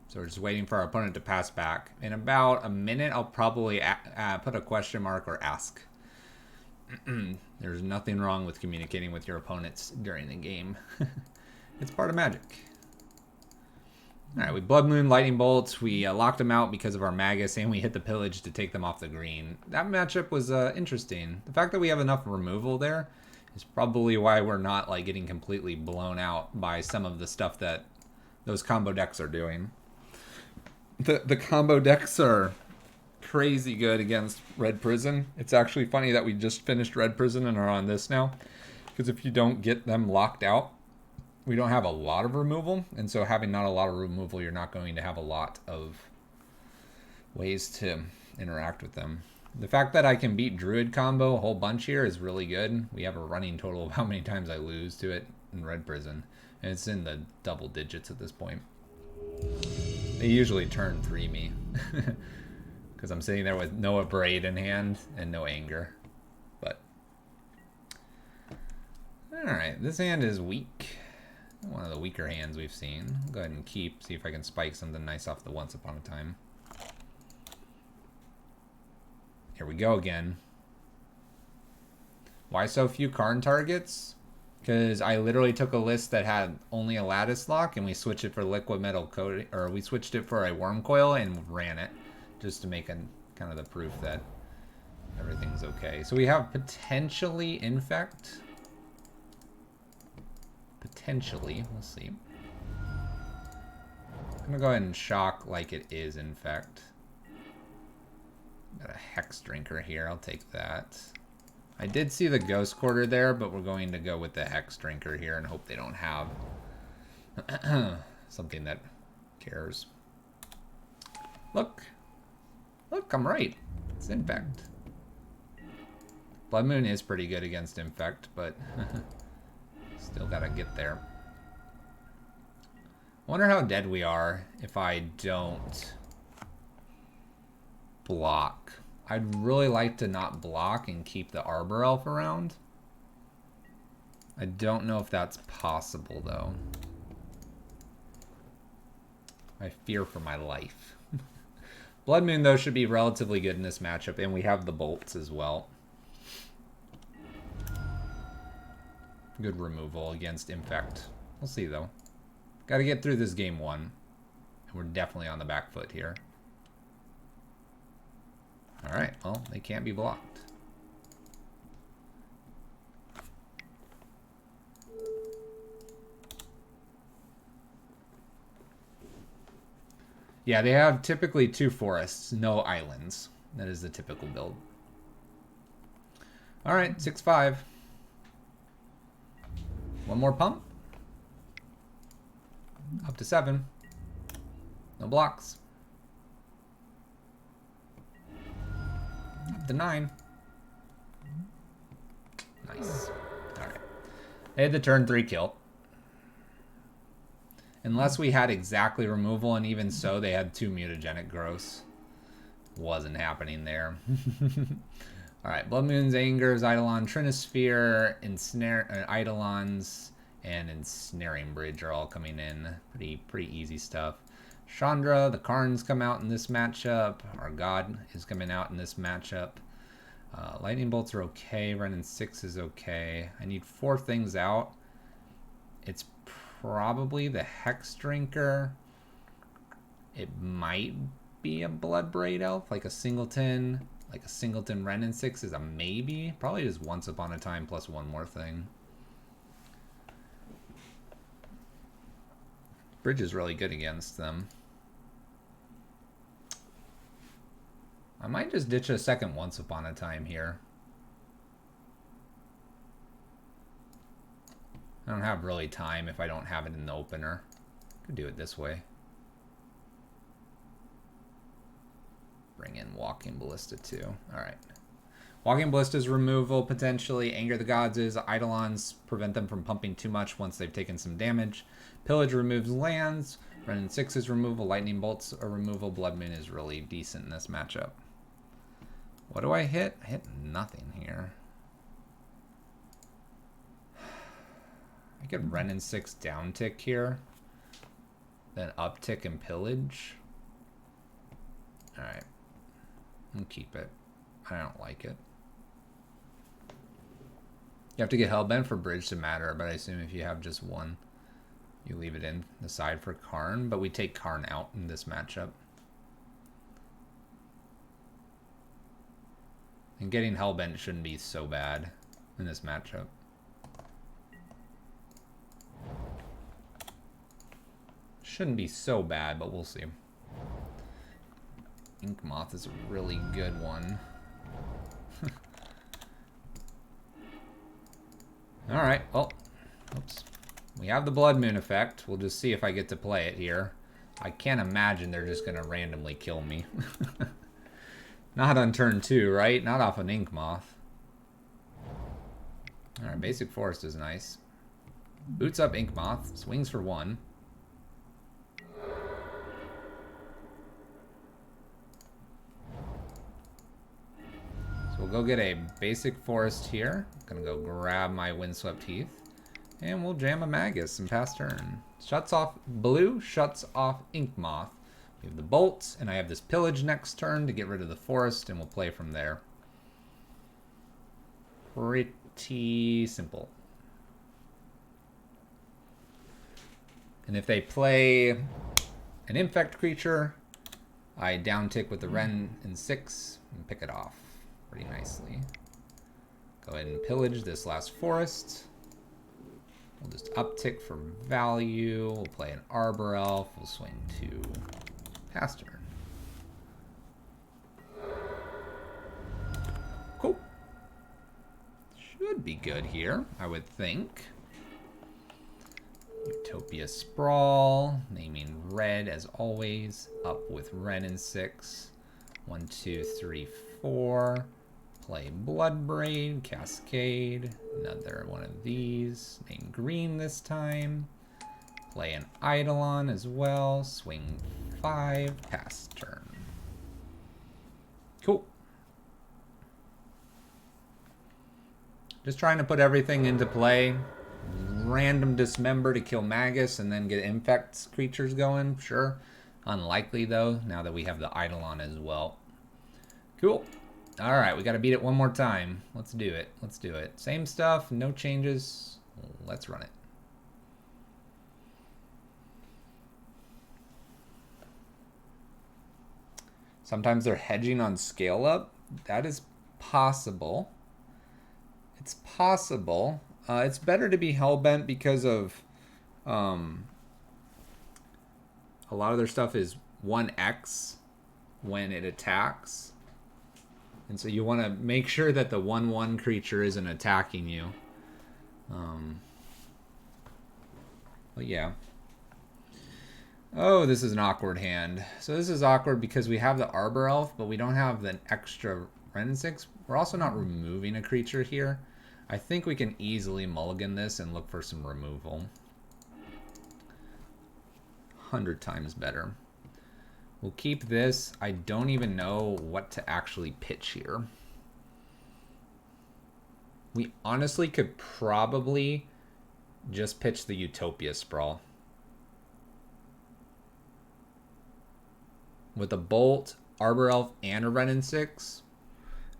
So we're just waiting for our opponent to pass back. In about a minute, I'll probably put a question mark or ask. There's nothing wrong with communicating with your opponents during the game. It's part of Magic. Alright, we Blood Moon, Lightning Bolts. We locked them out because of our Magus, and we hit the Pillage to take them off the green. That matchup was interesting. The fact that we have enough removal there is probably why we're not like getting completely blown out by some of the stuff that those combo decks are doing. The combo decks are crazy good against Red Prison. It's actually funny that we just finished Red Prison and are on this now. Because if you don't get them locked out, we don't have a lot of removal. And so having not a lot of removal, you're not going to have a lot of ways to interact with them. The fact that I can beat Druid combo a whole bunch here is really good. We have a running total of how many times I lose to it in Red Prison. And it's in the double digits at this point. They usually turn 3 me. Because I'm sitting there with no Abrade in hand and no Anger. But alright, this hand is weak. One of the weaker hands we've seen. I'll go ahead and keep, see if I can spike something nice off the Once Upon a Time. Here we go again. Why so few Karn targets? Because I literally took a list that had only a Lattice Lock and we switched it for Liquid Metal Coating, or we switched it for a Worm Coil and ran it just to make a kind of the proof that everything's okay. So we have potentially Infect. Potentially, we'll see. I'm gonna go ahead and shock like it is Infect. Got a Hex Drinker here, I'll take that. I did see the Ghost Quarter there, but we're going to go with the Hex Drinker here and hope they don't have something that cares. Look, I'm right. It's Infect. Blood Moon is pretty good against Infect, but still gotta get there. Wonder how dead we are if I don't block. I'd really like to not block and keep the Arbor Elf around. I don't know if that's possible though. I fear for my life. Blood Moon though should be relatively good in this matchup, and we have the bolts as well. Good removal against Infect. We'll see though. Got to get through this game 1. And we're definitely on the back foot here. Alright, well, they can't be blocked. Yeah, they have typically 2 forests, no islands. That is the typical build. Alright, 6-5. One more pump. Up to 7. No blocks. Up to 9. Nice. Alright. They had the turn 3 kill. Unless we had exactly removal, and even so, they had 2 mutagenic growths. Wasn't happening there. Alright, Blood Moon's Angers, Eidolon, Trinisphere, Eidolons, and Ensnaring Bridge are all coming in. Pretty easy stuff. Chandra, the Karns come out in this matchup. Our God is coming out in this matchup. Lightning Bolts are okay. Renin 6 is okay. I need 4 things out. It's probably the Hex Drinker. It might be a Bloodbraid Elf, like a Singleton. Like a Singleton Renin 6 is a maybe. Probably just Once Upon a Time plus one more thing. Bridge is really good against them. I might just ditch a second Once Upon a Time here. I don't have really time if I don't have it in the opener. Could do it this way. Bring in Walking Ballista too. Alright. Walking Ballista's removal, potentially. Anger the Gods is. Eidolons prevent them from pumping too much once they've taken some damage. Pillage removes lands. Renin 6 is removal. Lightning Bolts are removal. Blood Moon is really decent in this matchup. What do I hit? I hit nothing here. I could Renin 6 down tick here. Then uptick and pillage. Alright. I'll keep it. I don't like it. You have to get Hellbent for Bridge to matter, but I assume if you have just one, you leave it in the side for Karn, but we take Karn out in this matchup. And getting Hellbent shouldn't be so bad in this matchup. Shouldn't be so bad, but we'll see. Ink Moth is a really good one. Alright, well, oops. We have the Blood Moon effect. We'll just see if I get to play it here. I can't imagine they're just going to randomly kill me. Not on turn 2, right? Not off an Ink Moth. Alright, Basic Forest is nice. Boots up Ink Moth. Swings for 1. So we'll go get a Basic Forest here. Gonna go grab my Windswept Heath. And we'll jam a Magus and pass turn. Shuts off blue, shuts off Ink Moth. We have the bolts, and I have this pillage next turn to get rid of the forest, and we'll play from there. Pretty simple. And if they play an infect creature, I downtick with the Wren in 6 and pick it off pretty nicely. Go ahead and pillage this last forest. We'll just uptick for value. We'll play an Arbor Elf. We'll swing 2. Pass turn. Cool. Should be good here, I would think. Utopia Sprawl. Naming red as always. Up with Wren in 6. 1, 2, 3, 4. Play Bloodbraid, Cascade, another one of these. Name green this time. Play an Eidolon as well. Swing 5, pass turn. Cool. Just trying to put everything into play. Random Dismember to kill Magus and then get Infect creatures going, sure. Unlikely though, now that we have the Eidolon as well. Cool. Alright, we gotta beat it one more time. Let's do it. Let's do it. Same stuff, no changes. Let's run it. Sometimes they're hedging on scale up. That is possible. It's possible. It's better to be hellbent because of a lot of their stuff is 1x when it attacks. And so you want to make sure that the 1/1 creature isn't attacking you. But yeah. Oh, this is an awkward hand. So this is awkward because we have the Arbor Elf, but we don't have the extra Wren 6. We're also not removing a creature here. I think we can easily mulligan this and look for some removal. 100 times better. We'll keep this. I don't even know what to actually pitch here. We honestly could probably just pitch the Utopia Sprawl. With a Bolt, Arbor Elf, and a Wren in 6,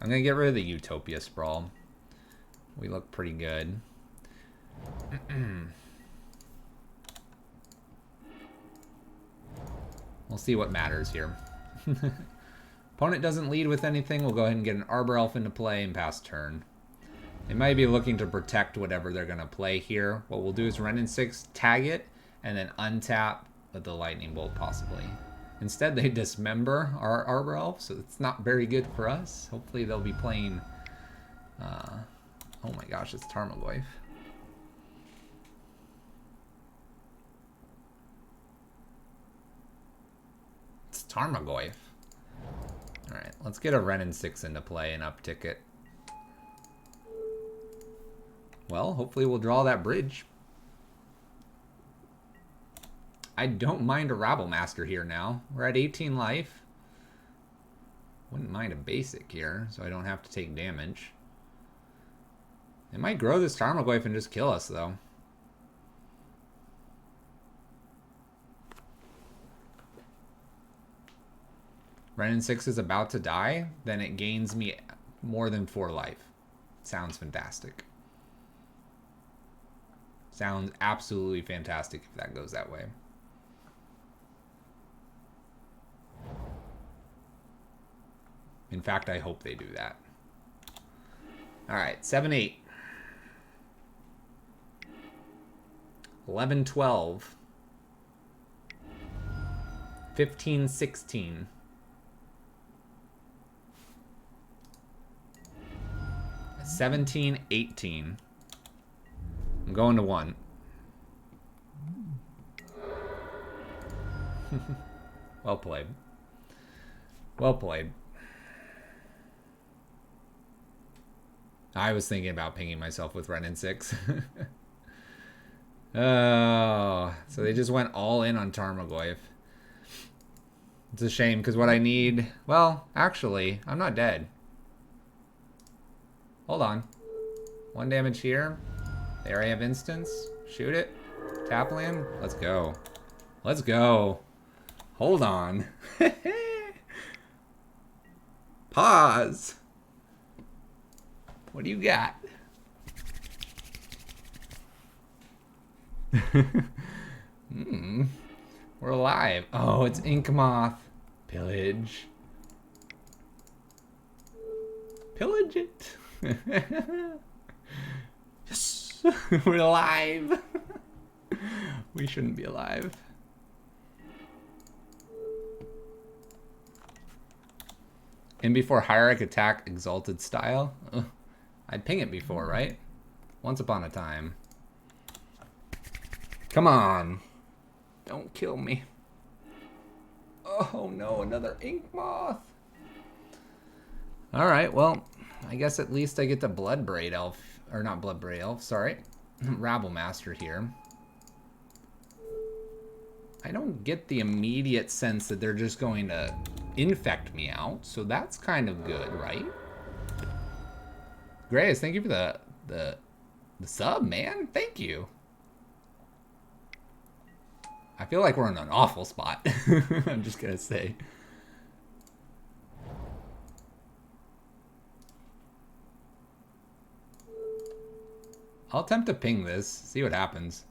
I'm going to get rid of the Utopia Sprawl. We look pretty good. We'll see what matters here. Opponent doesn't lead with anything. We'll go ahead and get an Arbor Elf into play and pass turn. They might be looking to protect whatever they're going to play here. What we'll do is Wren in 6, tag it, and then untap with the Lightning Bolt possibly. Instead, they dismember our Arbor Elf, so it's not very good for us. Hopefully they'll be playing... oh my gosh, it's Tarmogoyf. It's Tarmogoyf. Alright, let's get a Wren in 6 into play and uptick it. Well, hopefully we'll draw that bridge. I don't mind a Rabblemaster here now. We're at 18 life. Wouldn't mind a basic here, so I don't have to take damage. It might grow this Tarmogoyf and just kill us, though. Wren in 6 is about to die, then it gains me more than 4 life. Sounds fantastic. Sounds absolutely fantastic if that goes that way. In fact, I hope they do that. Alright, 7-8. 11-12. 15-16. 17, 18. I'm going to 1. Well played. Well played. I was thinking about pinging myself with Ren in 6. Oh, so they just went all in on Tarmogoyf. It's a shame, because what I need... Well, actually, I'm not dead. Hold on. 1 damage here. Area of instance. Shoot it. Tap land. Let's go. Let's go. Hold on. Pause. What do you got? We're alive. Oh, it's Ink Moth. Pillage. Pillage it. Yes. We're alive. We shouldn't be alive. In before Hierarch attack exalted style. Ugh. I'd ping it before, right? Once upon a time. Come on. Don't kill me. Oh no, another Ink Moth. Alright, well, I guess at least I get the Bloodbraid Elf. Or not Bloodbraid Elf, sorry. Rabble Master here. I don't get the immediate sense that they're just going to infect me out, so that's kind of good, right? Grace, thank you for the sub, man. Thank you. I feel like we're in an awful spot. I'm just gonna say. I'll attempt to ping this, see what happens.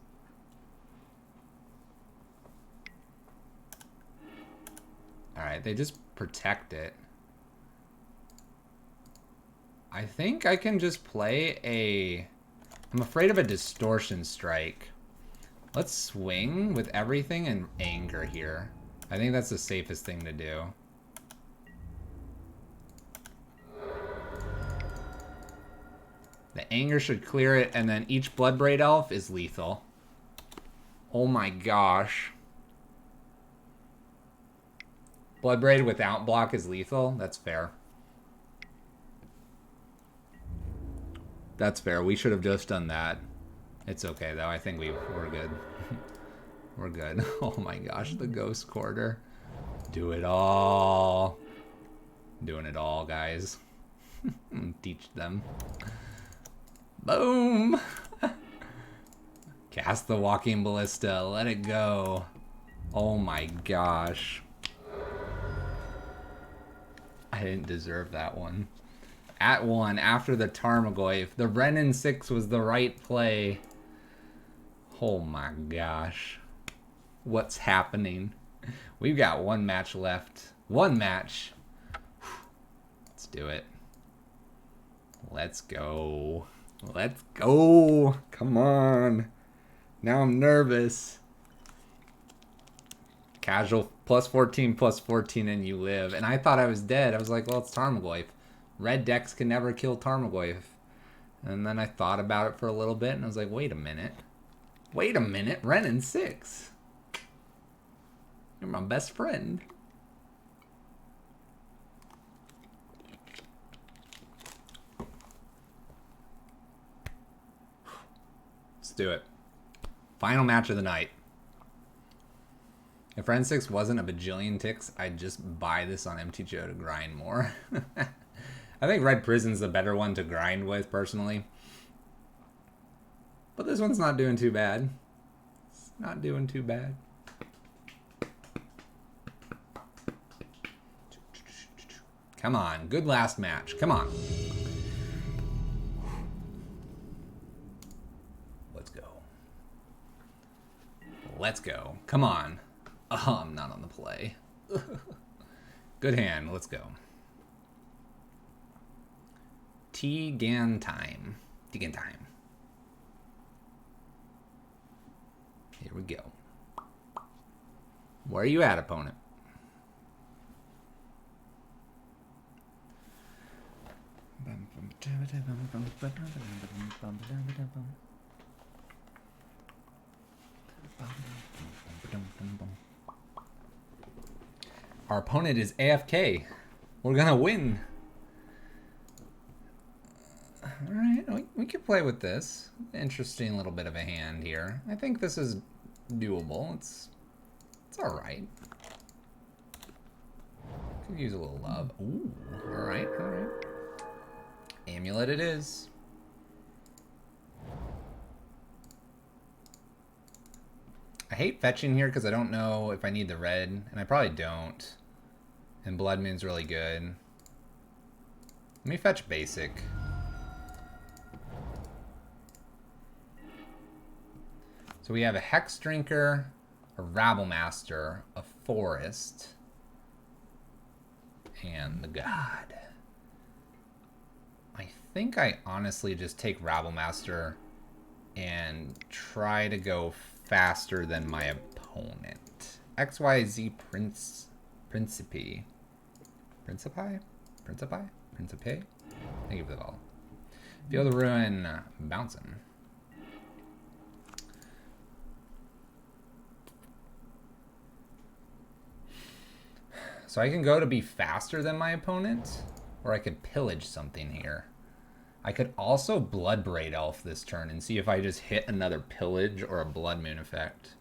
Alright, they just protect it. I think I can just play a... I'm afraid of a Distortion Strike. Let's swing with everything and anger here. I think that's the safest thing to do. The anger should clear it, and then each Bloodbraid Elf is lethal. Oh my gosh. Bloodbraid without block is lethal? That's fair. That's fair. We should have just done that. It's okay, though. I think we're good. We're good. Oh my gosh, the Ghost Quarter. Do it all. Doing it all, guys. Teach them. Boom! Cast the Walking Ballista. Let it go. Oh my gosh. I didn't deserve that one. At 1, after the Tarmogoyf. The Renin 6 was the right play. Oh my gosh. What's happening? We've got 1 match left. 1 match. Let's do it. Let's go. Let's go. Come on. Now I'm nervous. Casual +14/+14 and you live. And I thought I was dead. I was like, well, it's Tarmogoyf. Red decks can never kill Tarmogoyf. And then I thought about it for a little bit and I was like, wait a minute. Wait a minute. Renin 6. You're my best friend. Let's do it. Final match of the night. If Ren 6 wasn't a bajillion ticks, I'd just buy this on MTGO to grind more. I think Red Prison's the better one to grind with, personally. But this one's not doing too bad. It's not doing too bad. Come on. Good last match. Come on. Let's go. Let's go. Come on. Oh, I'm not on the play. Good hand. Let's go. Tegan time. Tegan time. Here we go. Where are you at, opponent? Our opponent is AFK. We're gonna win. Alright, we can play with this. Interesting little bit of a hand here. I think this is doable. It's alright. Could use a little love. Ooh, alright. Amulet it is. I hate fetching here because I don't know if I need the red, and I probably don't. And Blood Moon's really good. Let me fetch basic. So we have a Hex Drinker, a Rabble Master, a Forest, and the God. I think I honestly just take Rabble Master and try to go faster than my opponent. XYZ Principe. I give it all. Feel the Ruin bouncing. So I can go to be faster than my opponent, or I could pillage something here. I could also Blood Braid Elf this turn and see if I just hit another pillage or a Blood Moon effect.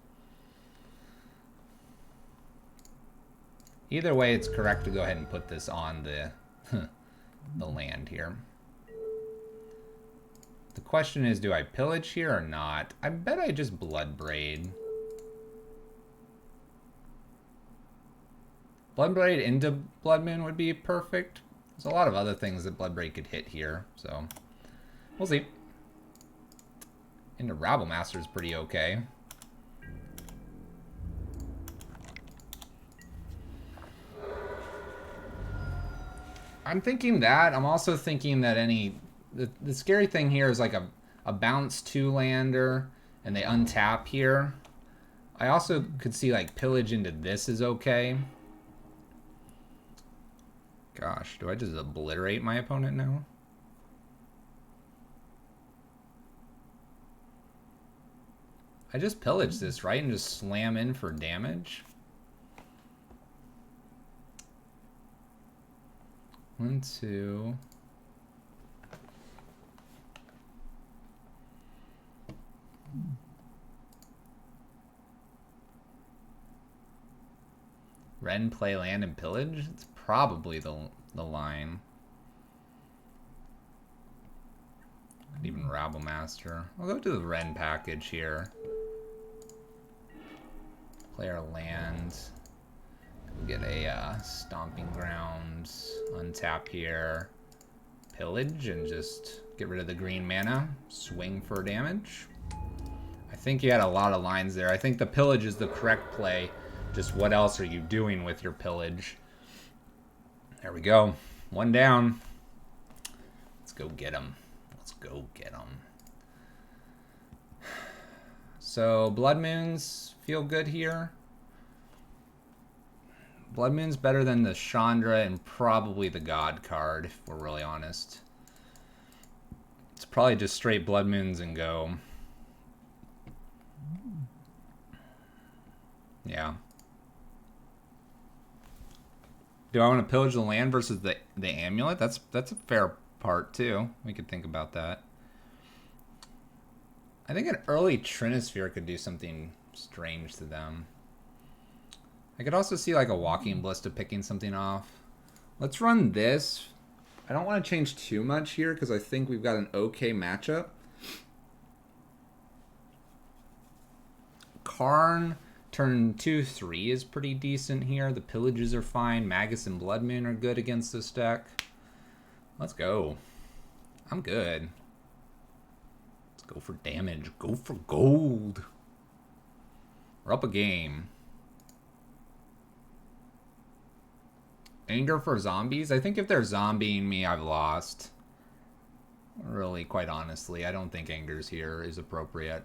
Either way, it's correct to go ahead and put this on the the land here. The question is, do I pillage here or not? I bet I just Blood Braid. Blood Braid into Blood Moon would be perfect. There's a lot of other things that Blood Braid could hit here, so we'll see. Into Rabble Master is pretty okay. I'm thinking that. I'm also thinking that the scary thing here is like a bounce 2-lander and they untap here. I also could see like pillage into this is okay. Gosh, do I just obliterate my opponent now? I just pillage this, right? And just slam in for damage? 1, 2. Ren, play land, and pillage? It's probably the line. Could even Rabble Master. I'll go to the Ren package here. Play our land. Get a Stomping Grounds. Untap here. Pillage and just get rid of the green mana. Swing for damage. I think you had a lot of lines there. I think the pillage is the correct play. Just what else are you doing with your pillage? There we go. 1 down. Let's go get him. Let's go get him. So Blood Moons feel good here. Blood Moon's better than the Chandra and probably the God card, if we're really honest. It's probably just straight Blood Moons and go. Yeah. Do I want to pillage the land versus the amulet? That's a fair part too. We could think about that. I think an early Trinisphere could do something strange to them. I could also see like a Walking Ballista picking something off. Let's run this. I don't want to change too much here because I think we've got an okay matchup. Karn turn 2-3 is pretty decent here. The pillages are fine. Magus and Blood Moon are good against this deck. Let's go. I'm good. Let's go for damage. Go for gold. We're up a game. Anger for zombies? I think if they're zombieing me, I've lost. Really, quite honestly, I don't think Anger's here is appropriate.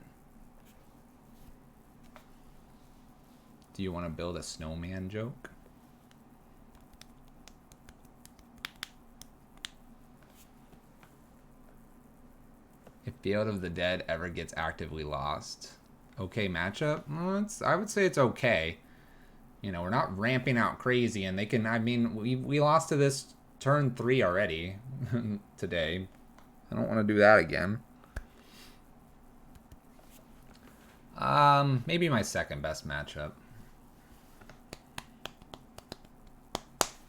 Do you want to build a snowman joke? If Field of the Dead ever gets actively lost. Okay matchup? Well, I would say it's okay. You know, we're not ramping out crazy, and they can, I mean, we lost to this turn 3 already today. I don't want to do that again. Maybe my second best matchup.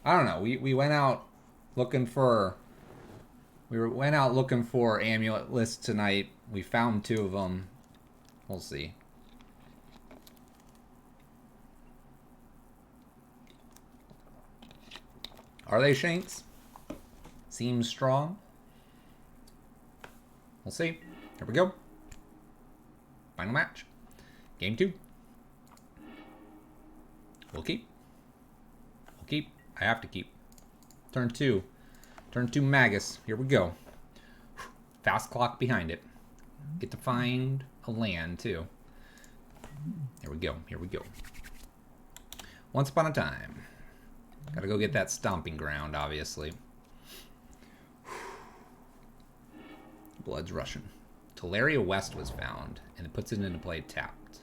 I don't know. We went out looking for amulet lists tonight. We found 2 of them. We'll see. Are they Shanks? Seems strong. We'll see. Here we go. Final match. Game 2. We'll keep. We'll keep. I have to keep. Turn 2. Turn 2 Magus. Here we go. Fast clock behind it. Get to find a land, too. Here we go. Here we go. Once upon a time. Gotta go get that stomping ground, obviously. Blood's rushing. Teleria West was found, and it puts it into play tapped.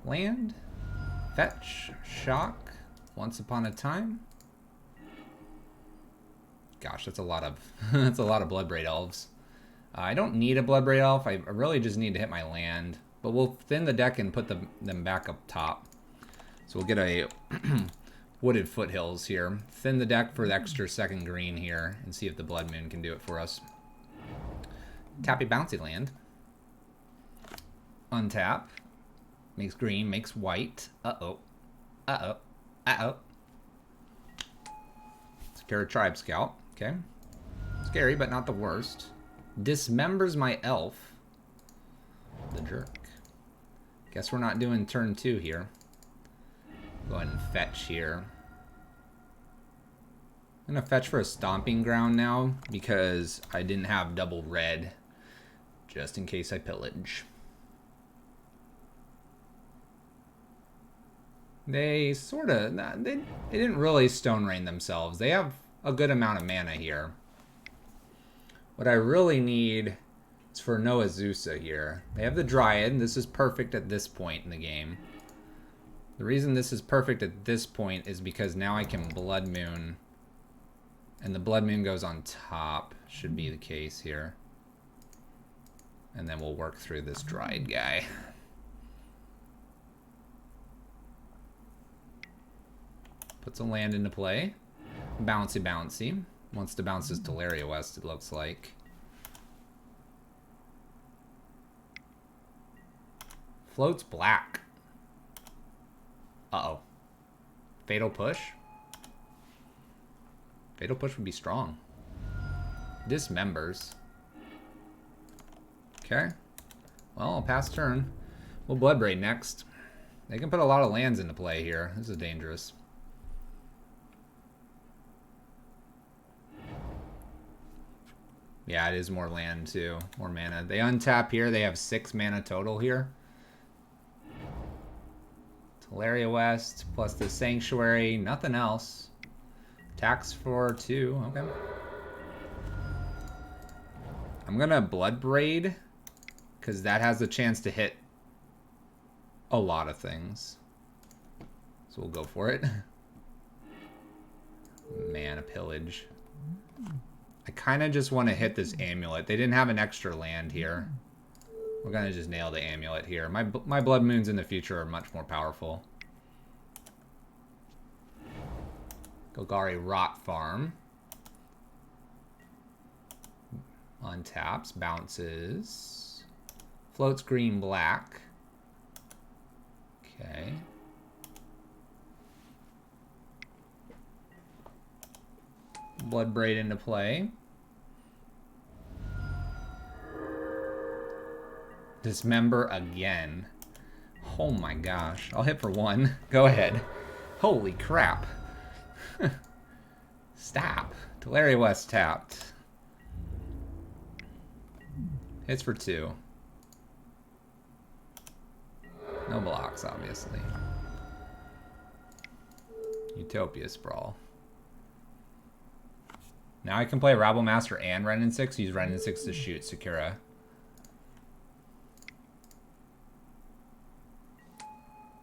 Land. Fetch. Shock. Once upon a time. Gosh, that's a lot of that's a lot of Bloodbraid Elves. I don't need a Bloodbraid Elf. I really just need to hit my land. But we'll thin the deck and put them back up top. So we'll get a Wooded Foothills here. Thin the deck for the extra second green here and see if the Blood Moon can do it for us. Tappy Bouncy Land. Untap. Makes green, makes white. Uh-oh. Uh-oh. Uh-oh. Secure Tribe Scout. Okay. Scary, but not the worst. Dismembers my elf. The jerk. Guess we're not doing turn 2 here. Go ahead and fetch here. I'm going to fetch for a stomping ground now because I didn't have double red. Just in case I pillage. They sort of, they didn't really Stone Rain themselves. They have a good amount of mana here. What I really need is for no Azusa here. They have the Dryad. This is perfect at this point in the game. The reason this is perfect at this point is because now I can Blood Moon. And the Blood Moon goes on top. Should be the case here. And then we'll work through this Dryad guy. Puts a land into play. Bouncy, bouncy. Wants to bounce his Teleria West, it looks like. Floats black. Uh-oh. Fatal Push? Fatal Push would be strong. Dismembers. Okay. Well, I'll pass turn. We'll Bloodbraid next. They can put a lot of lands into play here. This is dangerous. Yeah, it is more land too. More mana. They untap here. They have 6 mana total here. Teleria West plus the Sanctuary. Nothing else. Tax for 2. Okay. I'm going to Bloodbraid because that has a chance to hit a lot of things. So we'll go for it. Mana Pillage. I kind of just want to hit this Amulet. They didn't have an extra land here. We're going to just nail the Amulet here. My Blood Moons in the future are much more powerful. Golgari Rot Farm. Untaps, bounces. Floats green, black. Okay. Bloodbraid into play. Dismember again. Oh my gosh. I'll hit for 1. Go ahead. Holy crap. Stop. Teleria West tapped. Hits for 2. No blocks, obviously. Utopia Sprawl. Now I can play Rabble Master and Renin 6. Use Renin 6 to shoot Sakura.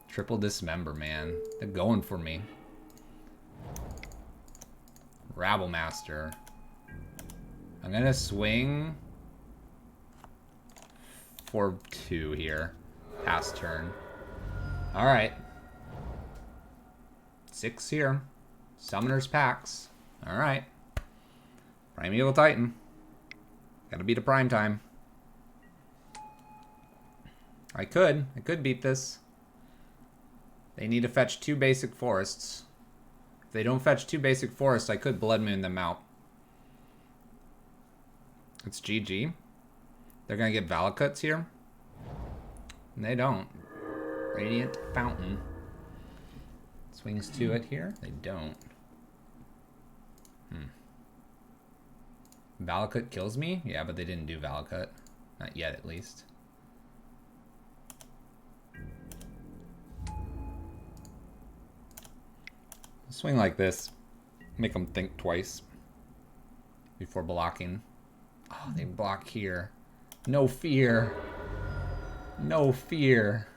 Triple Dismember, man. They're going for me. Rabble Master. I'm going to swing for 2 here. Pass turn. Alright. 6 here. Summoner's Packs. Alright. Primeval Titan. Gotta beat a prime time. I could beat this. They need to fetch 2 basic forests. If they don't fetch 2 basic forests, I could Blood Moon them out. It's GG. They're gonna get Valakuts here. And they don't. Radiant Fountain. Swings to it here. They don't. Valakut kills me? Yeah, but they didn't do Valakut. Not yet, at least. Swing like this. Make them think twice before blocking. Oh, they block here. No fear. No fear.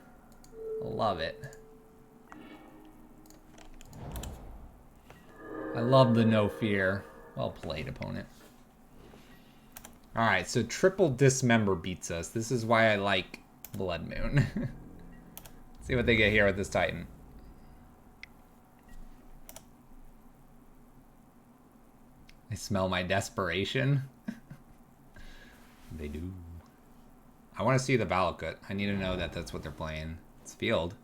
Love it. I love the no fear. Well played, opponent. Alright, so triple Dismember beats us. This is why I like Blood Moon. See what they get here with this Titan. They smell my desperation. They do. I want to see the Valakut. I need to know that that's what they're playing. It's field.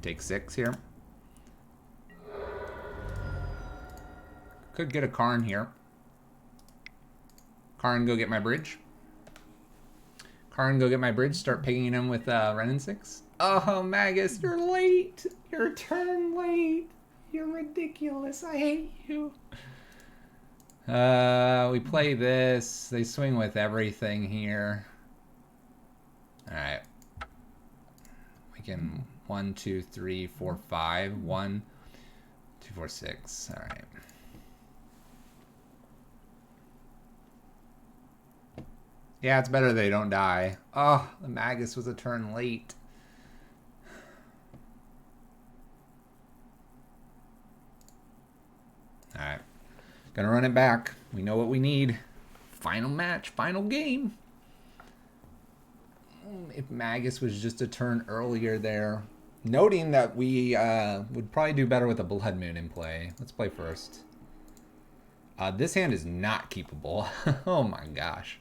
Take 6 here. Could get a Karn here. Karn, go get my bridge. Karn, go get my bridge. Start pinging him with Renin 6. Oh, Magus, you're late. You're turn late. You're ridiculous. I hate you. We play this. They swing with everything here. Alright. We can 1, 2, 3, 4, 5. 1, 2, 4, 6. Alright. Yeah, it's better they don't die. Oh, the Magus was a turn late. Alright. Gonna run it back. We know what we need. Final match, final game. If Magus was just a turn earlier there. Noting that we would probably do better with a Blood Moon in play. Let's play first. This hand is not keepable. Oh my gosh.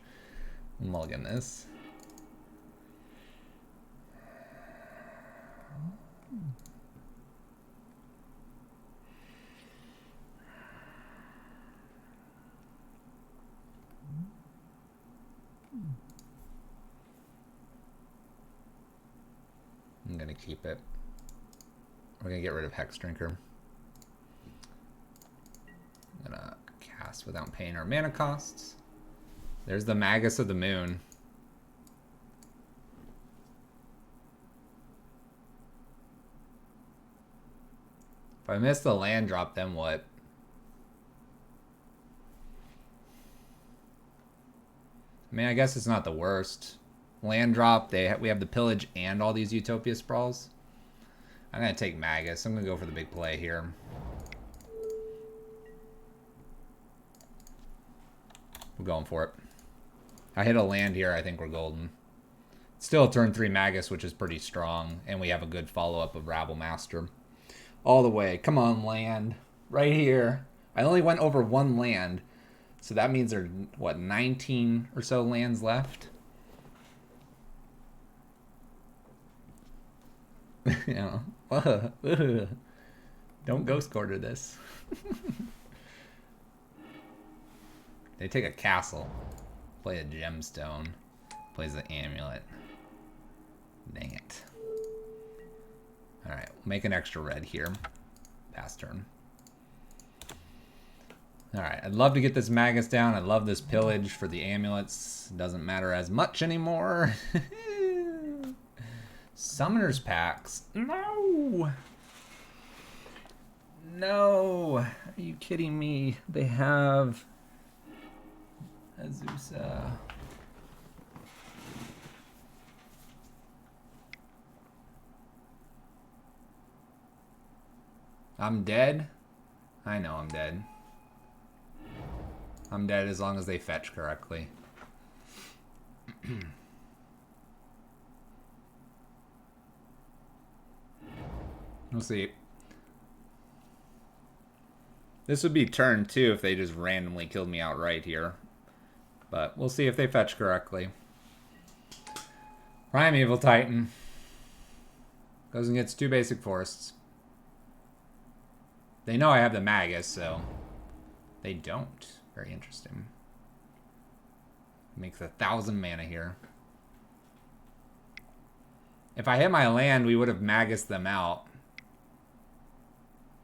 Mulligan this. I'm gonna keep it. We're gonna get rid of Hex Drinker. I'm gonna cast without paying our mana costs. There's the Magus of the Moon. If I miss the land drop, then what? I mean, I guess it's not the worst. Land drop, we have the Pillage and all these Utopia Sprawls. I'm going to take Magus. I'm going to go for the big play here. We're going for it. I hit a land here. I think we're golden. Still turn 3 Magus, which is pretty strong. And we have a good follow-up of Rabble Master. All the way. Come on, land. Right here. I only went over 1 land. So that means there are, what, 19 or so lands left? You know. Don't Ghost Quarter this. They take a castle. Play a gemstone. Plays the amulet. Dang it. Alright, we'll make an extra red here. Pass turn. Alright, I'd love to get this Magus down. I love this Pillage for the amulets. Doesn't matter as much anymore. Summoner's Packs. No! No! No! Are you kidding me? They have Azusa. I'm dead? I know I'm dead. I'm dead as long as they fetch correctly. We'll see. This would be turn 2 if they just randomly killed me outright here. But we'll see if they fetch correctly. Primeval Titan. Goes and gets 2 basic forests. They know I have the Magus, so... They don't. Very interesting. Makes 1,000 mana here. If I hit my land, we would have Magus them out.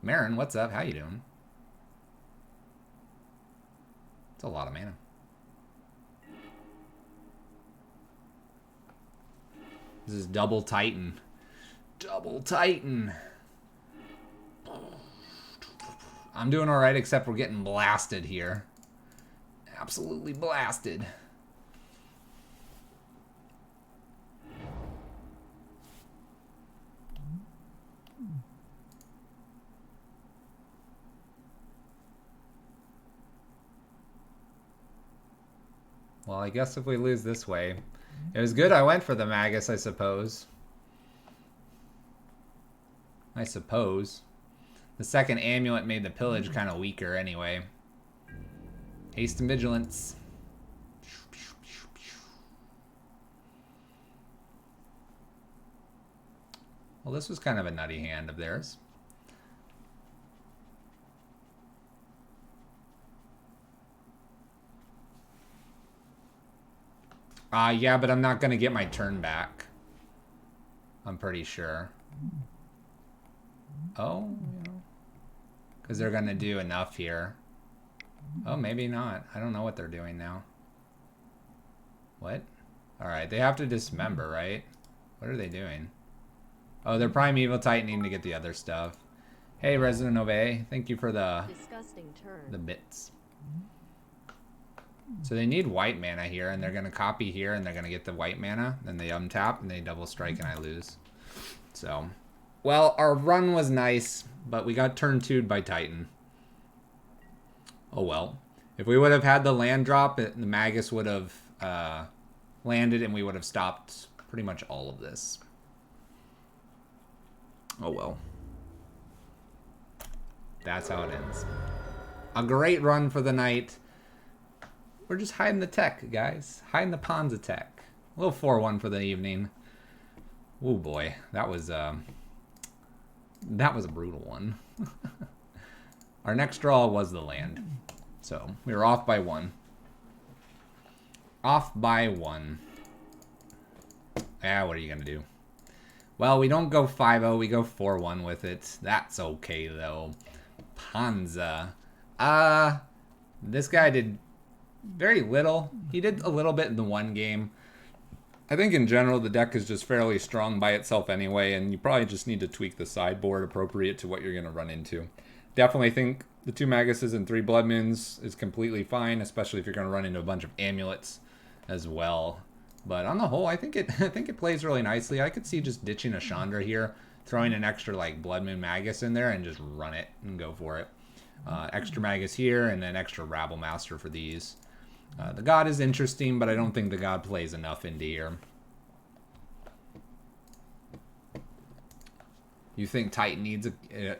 Marin, what's up? How you doing? It's a lot of mana. This is double Titan. Double Titan. I'm doing alright, except we're getting blasted here. Absolutely blasted. Well, I guess if we lose this way... It was good I went for the Magus, I suppose. I suppose. The second amulet made the pillage kind of weaker anyway. Haste and Vigilance. Well, this was kind of a nutty hand of theirs. Yeah, but I'm not going to get my turn back. I'm pretty sure. Oh, because they're going to do enough here. Oh, maybe not. I don't know what they're doing now. What? Alright, they have to dismember, right? What are they doing? Oh, they're Primeval Titaning to get the other stuff. Hey, Resident Obey. Thank you for the bits. So they need white mana here, and they're going to copy here, and they're going to get the white mana. Then they untap, and they double strike, and I lose. So, well, our run was nice, but we got turn 2'd by Titan. Oh well. If we would have had the land drop, the Magus would have landed, and we would have stopped pretty much all of this. Oh well. That's how it ends. A great run for the night. We're just hiding the tech, guys. Hiding the Ponza tech. A little 4-1 for the evening. Oh boy, that was a brutal one. Our next draw was the land. So, we were off by 1. Off by 1. Ah, what are you going to do? Well, we don't go 5-0, we go 4-1 with it. That's okay, though. Ponza. This guy did very little. He did a little bit in the one game. I think in general the deck is just fairly strong by itself anyway, and you probably just need to tweak the sideboard appropriate to what you're going to run into. Definitely think the 2 Maguses and 3 Blood Moons is completely fine, especially if you're going to run into a bunch of amulets as well. But on the whole, I think it plays really nicely. I could see just ditching a Chandra here, throwing an extra like Blood Moon Magus in there, and just run it and go for it. Extra Magus here, and then extra Rabble Master for these. The God is interesting, but I don't think the God plays enough into here. You think Titan needs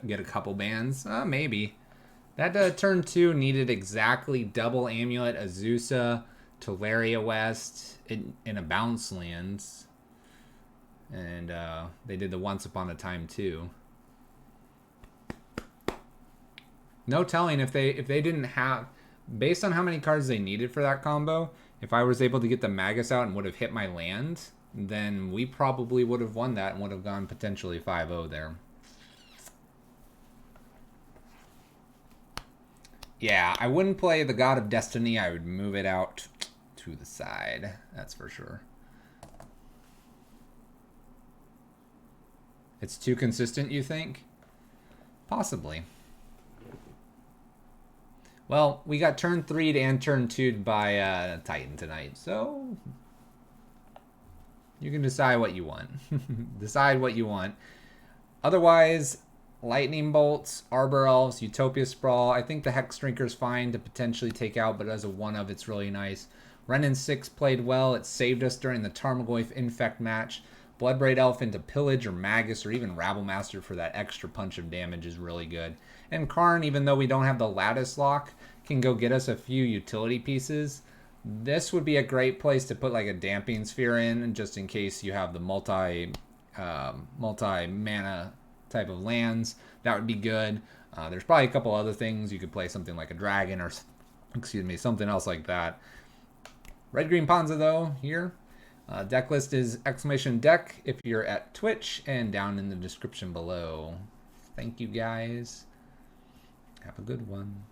get a couple bans? Maybe. That turn 2 needed exactly double Amulet, Azusa, Teleria West, in a bounce lands. And they did the Once Upon a Time too. No telling if they didn't have... Based on how many cards they needed for that combo, if I was able to get the Magus out and would have hit my land, then we probably would have won that and would have gone potentially 5-0 there. Yeah, I wouldn't play the God of Destiny. I would move it out to the side. That's for sure. It's too consistent, you think? Possibly. Well, we got turn 3'd and turn 2'd by Titan tonight, so you can decide what you want. Decide what you want. Otherwise, Lightning Bolts, Arbor Elves, Utopia Sprawl. I think the Hex Drinker's fine to potentially take out, but as a 1-of, it's really nice. Renin 6 played well. It saved us during the Tarmogoyf Infect match. Bloodbraid Elf into Pillage or Magus or even Rabblemaster for that extra punch of damage is really good. And Karn, even though we don't have the Lattice Lock, can go get us a few utility pieces. This would be a great place to put like a Damping Sphere in, just in case you have the multi-mana type of lands. That would be good. There's probably a couple other things. You could play something like a dragon or, excuse me, something else like that. Red-green Ponza, though, here. Deck list is !deck if you're at Twitch, and down in the description below. Thank you, guys. Have a good one.